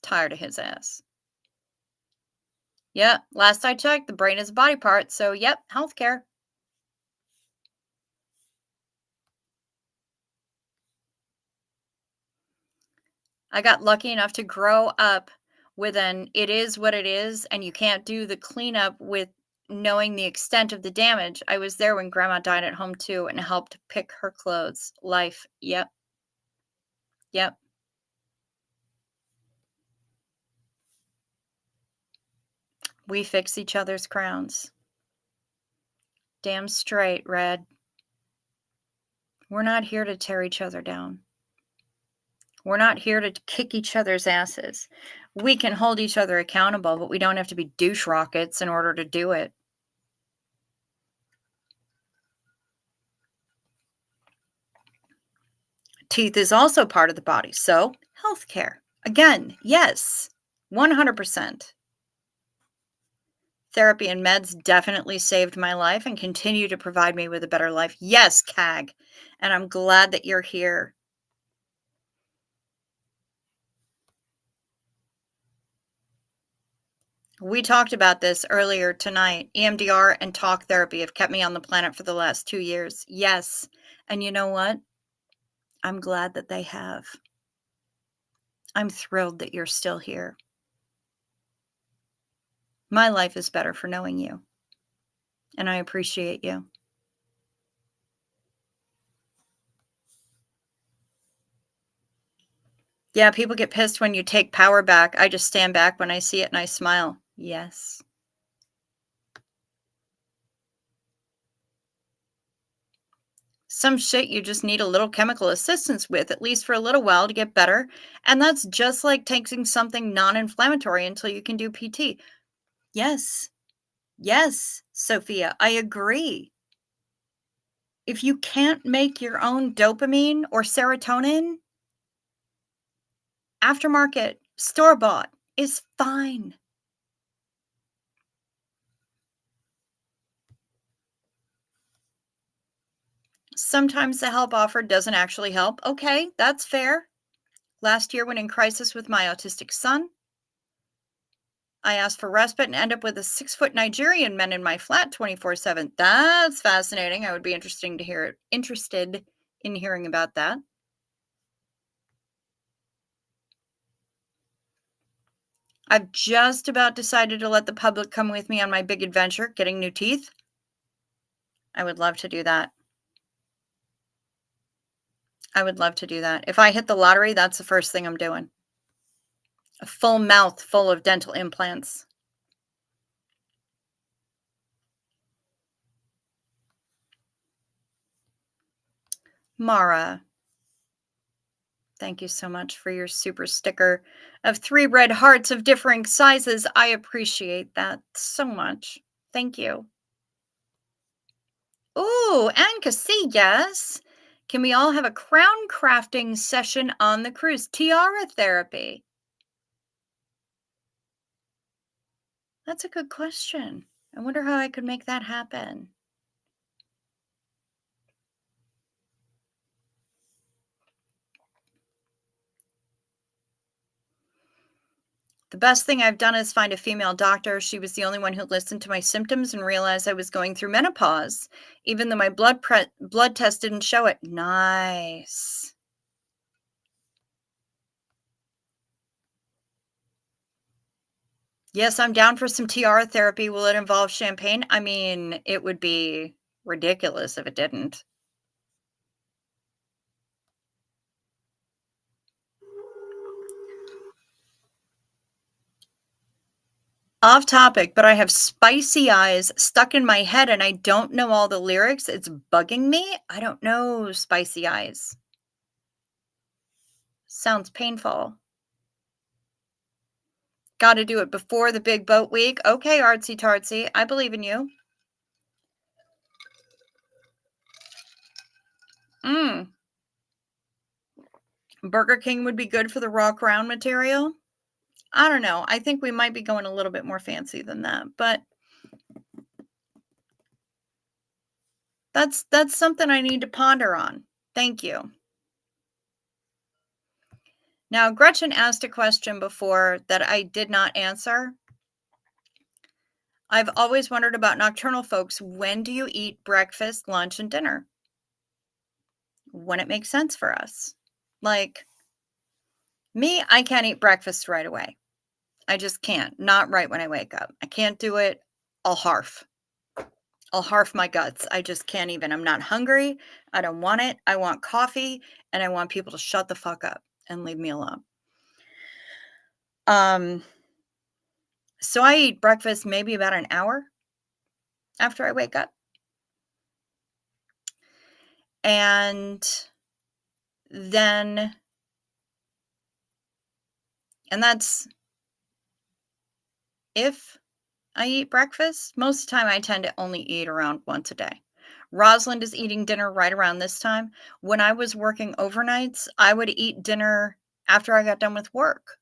Tired of his ass. Yep, last I checked, the brain is a body part, so yep, healthcare. I got lucky enough to grow up with an it is what it is, and you can't do the cleanup with knowing the extent of the damage. I was there when grandma died at home too and helped pick her clothes. Life. Yep. Yep. We fix each other's crowns. Damn straight, Red. We're not here to tear each other down. We're not here to kick each other's asses. We can hold each other accountable, but we don't have to be douche rockets in order to do it. Teeth is also part of the body, so healthcare. Again, yes, 100%. Therapy and meds definitely saved my life and continue to provide me with a better life. Yes, CAG. And I'm glad that you're here. We talked about this earlier tonight. EMDR and talk therapy have kept me on the planet for the last 2 years. Yes. And you know what? I'm glad that they have. I'm thrilled that you're still here. My life is better for knowing you, and I appreciate you. Yeah, people get pissed when you take power back. I just stand back when I see it and I smile. Yes. Some shit you just need a little chemical assistance with, at least for a little while, to get better. And that's just like taking something non inflammatory until you can do PT. Yes. Yes, Sophia, I agree. If you can't make your own dopamine or serotonin, aftermarket, store bought is fine. Sometimes the help offered doesn't actually help. Okay, that's fair. Last year, when in crisis with my autistic son, I asked for respite and end up with a 6-foot Nigerian man in my flat 24/7. That's fascinating. I would be interested in hearing about that. I've just about decided to let the public come with me on my big adventure, getting new teeth. I would love to do that. I would love to do that. If I hit the lottery, that's the first thing I'm doing. A full mouth full of dental implants. Mara, thank you so much for your super sticker of 3 red hearts of differing sizes. I appreciate that so much. Thank you. Ooh, and Casillas. Can we all have a crown crafting session on the cruise? Tiara therapy. That's a good question. I wonder how I could make that happen. The best thing I've done is find a female doctor. She was the only one who listened to my symptoms and realized I was going through menopause, even though my blood test didn't show it. Nice. Yes, I'm down for some tiara therapy. Will it involve champagne? I mean, it would be ridiculous if it didn't. Off topic, but I have Spicy Eyes stuck in my head and I don't know all the lyrics. It's bugging me. I don't know Spicy Eyes. Sounds painful. Got to do it before the big boat week. Okay, artsy tartsy. I believe in you. Mm. Burger King would be good for the raw crown material. I don't know. I think we might be going a little bit more fancy than that, but that's something I need to ponder on. Thank you. Now, Gretchen asked a question before that I did not answer. I've always wondered about nocturnal folks. When do you eat breakfast, lunch, and dinner? When it makes sense for us. Like me, I can't eat breakfast right away. I just can't. Not right when I wake up. I can't do it. I'll harf. I'll harf my guts. I just can't even. I'm not hungry. I don't want it. I want coffee and I want people to shut the fuck up and leave me alone. So I eat breakfast maybe about an hour after I wake up. And then that's if I eat breakfast. Most of the time I tend to only eat around once a day. Rosalind is eating dinner right around this time. When I was working overnights, I would eat dinner after I got done with work.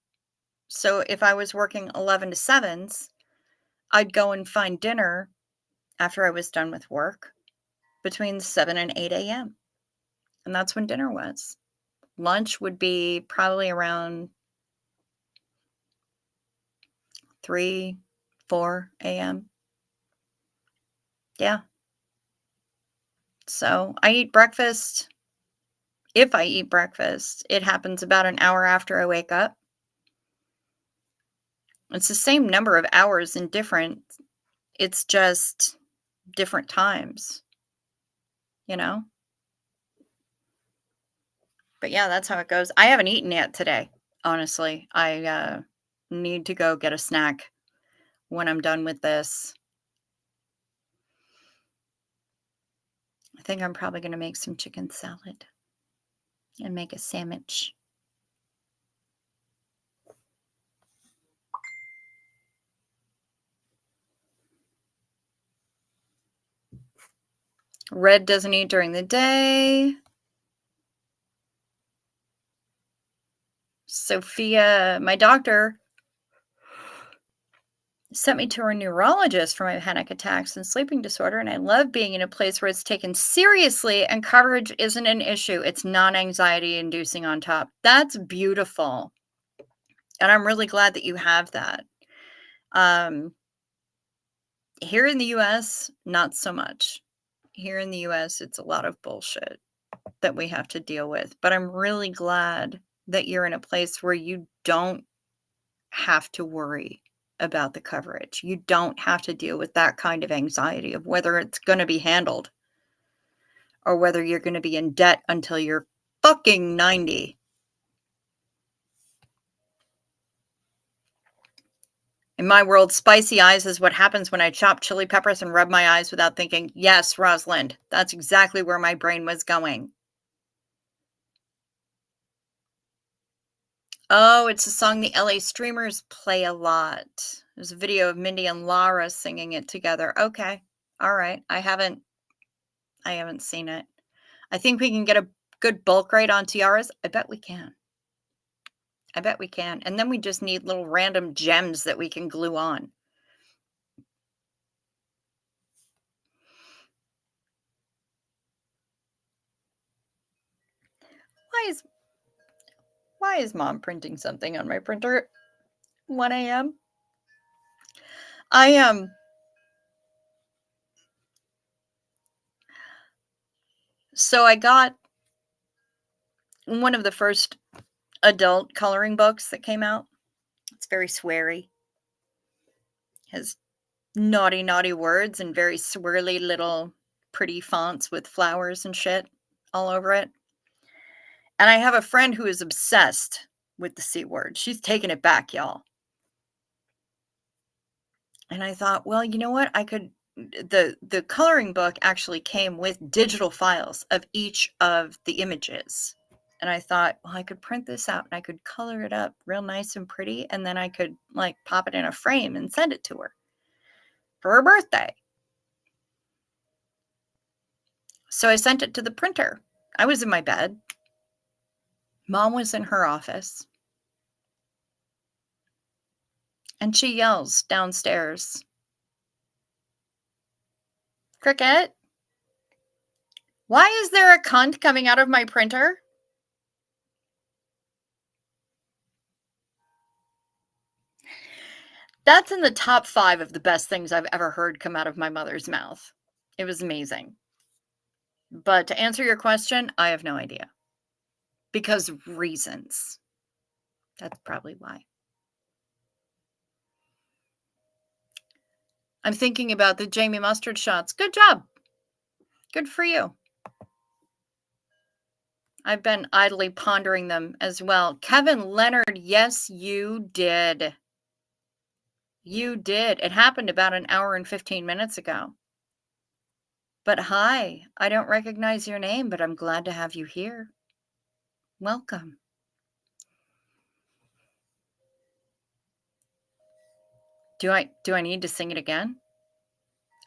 So if I was working 11 to 7s, I'd go and find dinner after I was done with work between 7 and 8 a.m. And that's when dinner was. Lunch would be probably around 3, 4 a.m. Yeah. So I eat breakfast. If I eat breakfast, it happens about an hour after I wake up. It's the same number of hours in different it's just different times, you know? But yeah, that's how it goes. I haven't eaten yet today, honestly. I need to go get a snack when I'm done with this. I think I'm probably gonna make some chicken salad and make a sandwich. Red doesn't eat during the day. Sophia, my doctor, sent me to a neurologist for my panic attacks and sleeping disorder, and I love being in a place where it's taken seriously and coverage isn't an issue. It's non-anxiety inducing on top. That's beautiful. And I'm really glad that you have that. Um, Here in the US, not so much. Here in the US, it's a lot of bullshit that we have to deal with. But I'm really glad that you're in a place where you don't have to worry about the coverage. You don't have to deal with that kind of anxiety of whether it's going to be handled or whether you're going to be in debt until you're fucking 90. In my world, spicy eyes is what happens when I chop chili peppers and rub my eyes without thinking. Yes, Rosalind, that's exactly where my brain was going. Oh, it's a song the LA streamers play a lot. There's a video of Mindy and Lara singing it together. Okay. All right. I haven't seen it. I think we can get a good bulk rate on tiaras. I bet we can. I bet we can. And then we just need little random gems that we can glue on. Why is why is mom printing something on my printer at 1 a.m.? I so I got one of the first adult coloring books that came out. It's very sweary. Has naughty, naughty words and very swirly little pretty fonts with flowers and shit all over it. And I have a friend who is obsessed with the C word. She's taking it back, y'all. And I thought, well, you know what? I could the coloring book actually came with digital files of each of the images. And I thought, well, I could print this out and I could color it up real nice and pretty and then I could like pop it in a frame and send it to her for her birthday. So I sent it to the printer. I was in my bed. Mom was in her office. And she yells downstairs, "Cricket, why is there a cunt coming out of my printer?" That's in the top 5 of the best things I've ever heard come out of my mother's mouth. It was amazing. But to answer your question, I have no idea. Because reasons. That's probably why. I'm thinking about the Jamie Mustard shots. Good job. Good for you. I've been idly pondering them as well. Kevin Leonard, yes, you did. You did. It happened about an hour and 15 minutes ago. But hi, I don't recognize your name, but I'm glad to have you here. Welcome. Do I need to sing it again?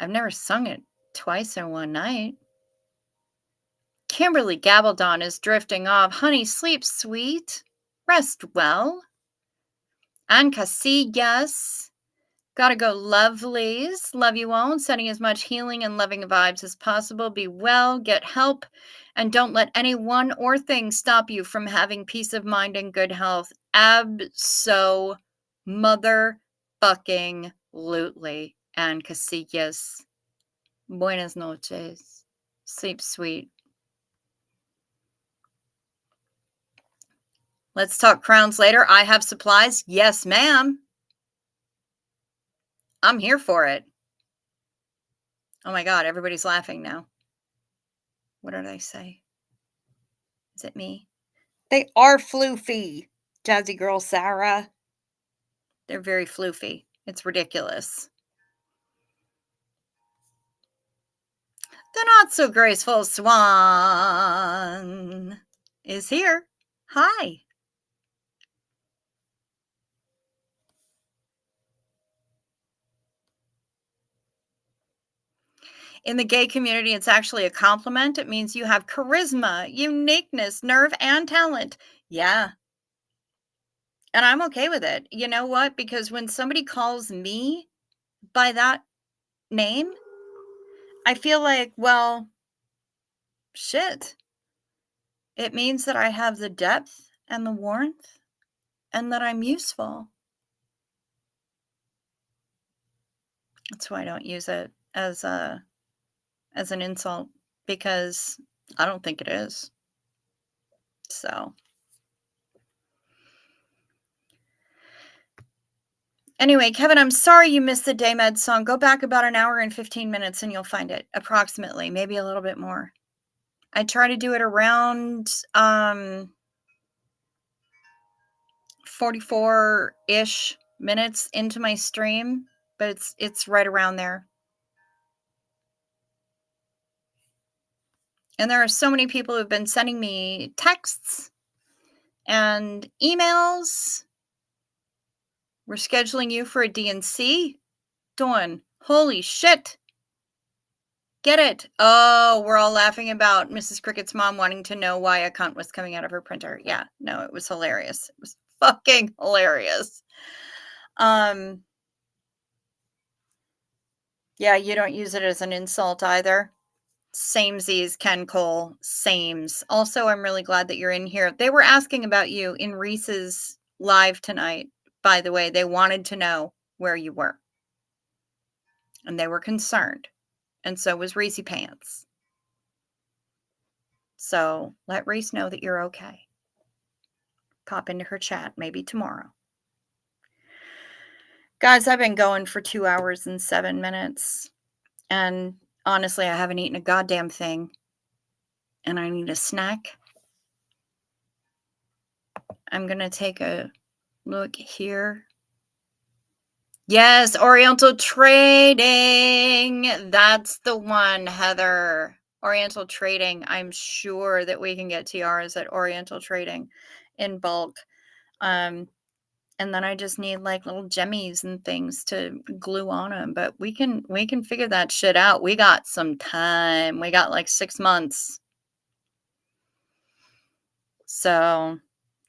I've never sung it twice in one night. Kimberly Gabaldon is drifting off. Honey, sleep sweet. Rest well. Ann Casillas. Gotta go, lovelies. Love you all and sending as much healing and loving vibes as possible. Be well, get help, and don't let anyone or thing stop you from having peace of mind and good health. Motherfucking lutely. And Casillas. Buenas noches. Sleep sweet. Let's talk crowns later. I have supplies. Yes, ma'am. I'm here for it. Oh my god, everybody's laughing now. What did I say? Is it me? They are floofy, Jazzy Girl Sarah. They're very floofy. It's ridiculous. The not so graceful swan is here. Hi. In the gay community, it's actually a compliment. It means you have charisma, uniqueness, nerve, and talent. Yeah. And I'm okay with it. You know what? Because when somebody calls me by that name, I feel like, well, shit. It means that I have the depth and the warmth and that I'm useful. That's why I don't use it as an insult because I don't think it is. So, anyway, Kevin, I'm sorry you missed the Day Med song. Go back about an hour and 15 minutes and you'll find it approximately, maybe a little bit more. I try to do it around 44-ish minutes into my stream, but it's right around there. And there are so many people who've been sending me texts and emails. We're scheduling you for a DNC. Dawn, holy shit. Get it. Oh, we're all laughing about Mrs. Cricket's mom wanting to know why a cunt was coming out of her printer. Yeah, no, it was hilarious. It was fucking hilarious. Yeah, you don't use it as an insult either. Samesies, Ken Cole, sames. Also, I'm really glad that you're in here. They were asking about you in Reese's live tonight, by the way. They wanted to know where you were. And they were concerned. And so was Reese Pants. So let Reese know that you're okay. Pop into her chat maybe tomorrow. Guys, I've been going for 2 hours and 7 minutes. And honestly, I haven't eaten a goddamn thing. And I need a snack. I'm going to take a look here. Yes, Oriental Trading. That's the one, Heather. Oriental Trading. I'm sure that we can get tiaras at Oriental Trading in bulk. And then I just need like little jemmies and things to glue on them. But we can figure that shit out. We got some time. We got like 6 months. So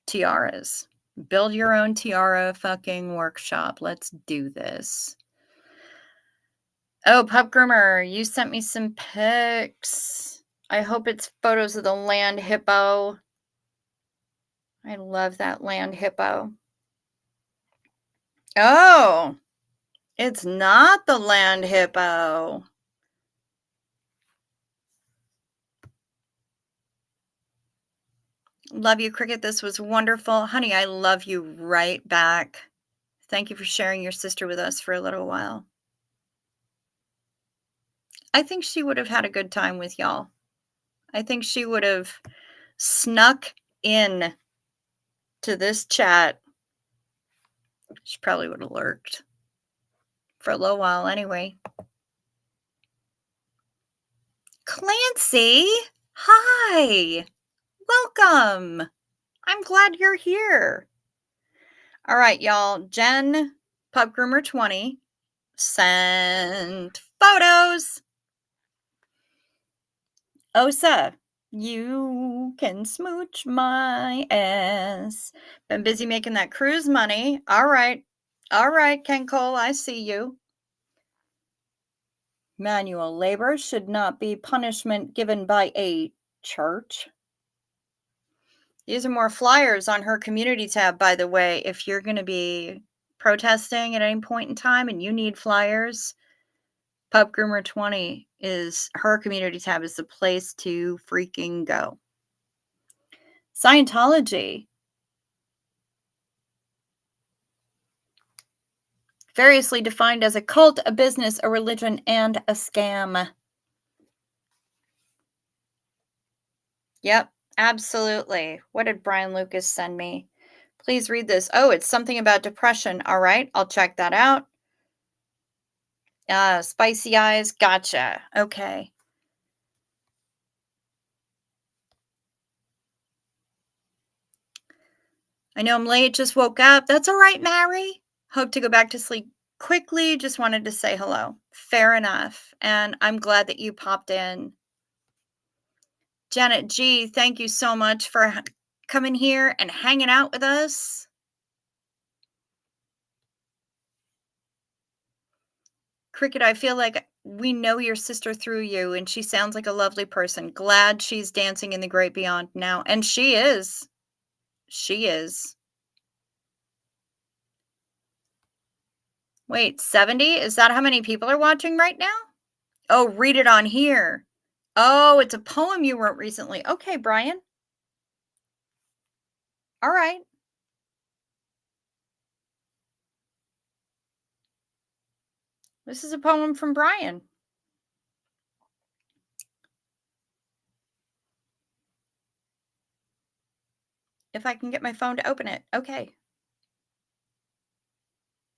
tiaras. Build your own tiara fucking workshop. Let's do this. Oh, Pup Groomer, you sent me some pics. I hope it's photos of the land hippo. I love that land hippo. Oh, it's not the land hippo. Love you, Cricket. This was wonderful. Honey, I love you right back. Thank you for sharing your sister with us for a little while. I think she would have had a good time with y'all. I think she would have snuck in to this chat. She probably would have lurked for a little while anyway. Clancy, hi. Welcome. I'm glad you're here. All right, y'all. Jen, Pup Groomer 20, sent photos. Osa, you can smooch my ass. Been busy making that cruise money. All right. All right, Ken Cole, I see you. Manual labor should not be punishment given by a church. These are more flyers on her community tab, by the way. If you're going to be protesting at any point in time and you need flyers, Pup Groomer 20 is her community tab is the place to freaking go. Scientology. Variously defined as a cult, a business, a religion, and a scam. Yep, absolutely. What did Brian Lucas send me? Please read this. Oh, it's something about depression. All right, I'll check that out. Spicy eyes. Gotcha. Okay. I know I'm late. Just woke up. That's all right, Mary. Hope to go back to sleep quickly. Just wanted to say hello. Fair enough. And I'm glad that you popped in. Janet G, thank you so much for coming here and hanging out with us. Cricket, I feel like we know your sister through you, and she sounds like a lovely person. Glad she's dancing in the great beyond now. And she is. She is. Wait, 70? Is that how many people are watching right now? Oh, read it on here. Oh, it's a poem you wrote recently. Okay, Brian. All right. This is a poem from Brian. If I can get my phone to open it. Okay.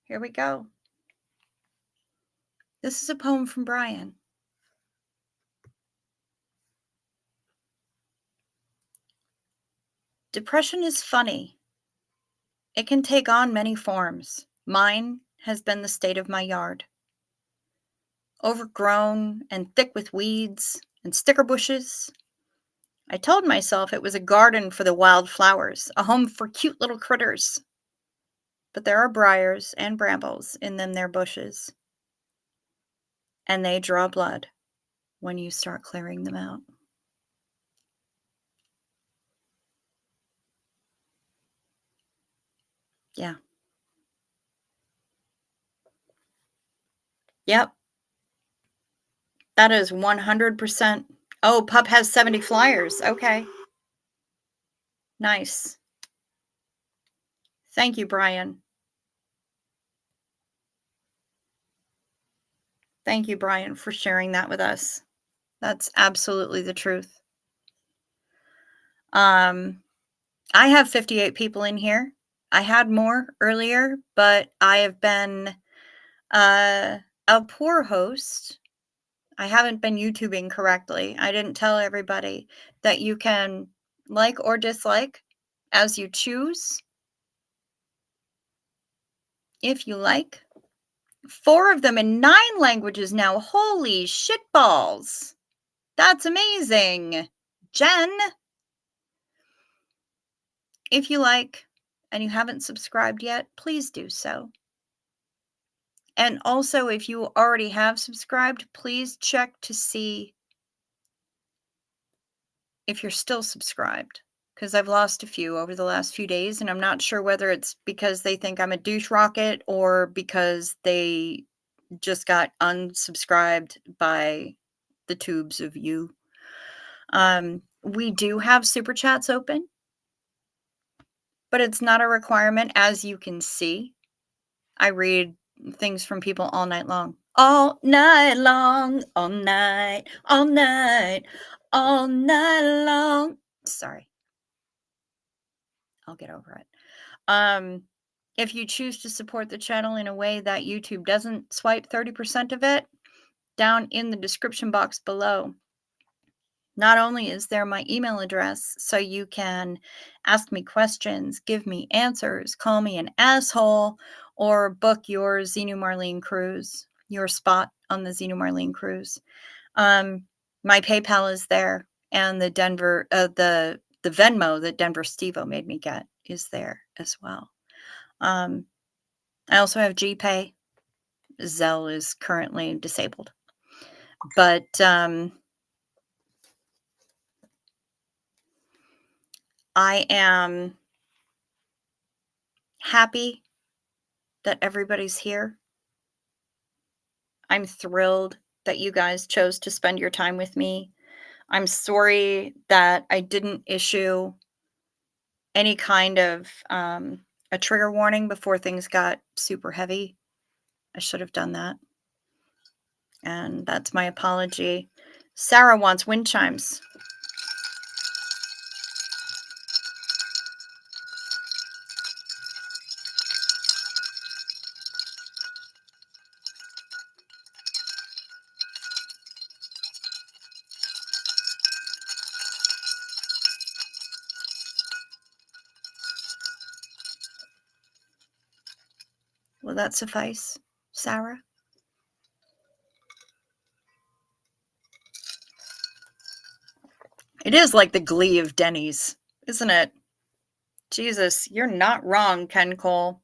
Here we go. This is a poem from Brian. Depression is funny. It can take on many forms. Mine has been the state of my yard. Overgrown and thick with weeds and sticker bushes. I told myself it was a garden for the wild flowers, a home for cute little critters. But there are briars and brambles in them there bushes, and they draw blood when you start clearing them out. Yeah. Yep. That is 100%. Oh, Pup has 70 flyers. Okay. Nice. Thank you, Brian. Thank you, Brian, for sharing that with us. That's absolutely the truth. Um, I have 58 people in here. I had more earlier, but I have been a poor host. I haven't been YouTubing correctly. I didn't tell everybody that you can like or dislike as you choose. If you like. 4 of them in 9 languages now. Holy shitballs. That's amazing. Jen, if you like and you haven't subscribed yet, please do so. And also, if you already have subscribed, please check to see if you're still subscribed, because I've lost a few over the last few days, and I'm not sure whether it's because they think I'm a douche rocket or because they just got unsubscribed by the tubes of you. We do have super chats open, but it's not a requirement, as you can see. I read things from people all night long. All night long, all night, all night, all night long. Sorry. I'll get over it. If you choose to support the channel in a way that YouTube doesn't swipe 30% of it, down in the description box below, not only is there my email address, so you can ask me questions, give me answers, call me an asshole, or book your Xenu Marlene cruise, your spot on the Xenu Marlene cruise. My PayPal is there, and the Venmo that Denver Stevo made me get is there as well. I also have GPay. Zelle is currently disabled, but I am happy that everybody's here. I'm thrilled that you guys chose to spend your time with me. I'm sorry that I didn't issue any kind of a trigger warning before things got super heavy. I should have done that. And that's my apology. Sarah wants wind chimes. Will that suffice, Sarah? It is like the glee of Denny's, isn't it? Jesus, you're not wrong, Ken Cole.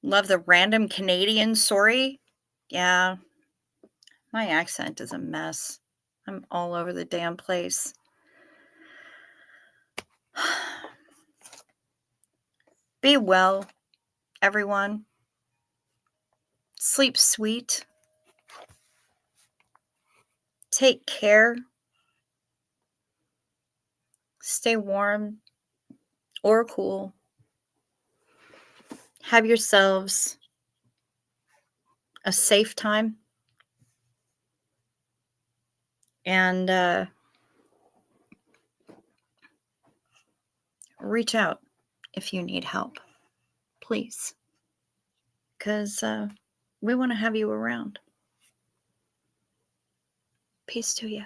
Love the random Canadian sorry. Yeah, my accent is a mess. I'm all over the damn place. Be well, everyone. Sleep sweet. Take care. Stay warm or cool. Have yourselves a safe time. And reach out if you need help, please. Because we want to have you around. Peace to you.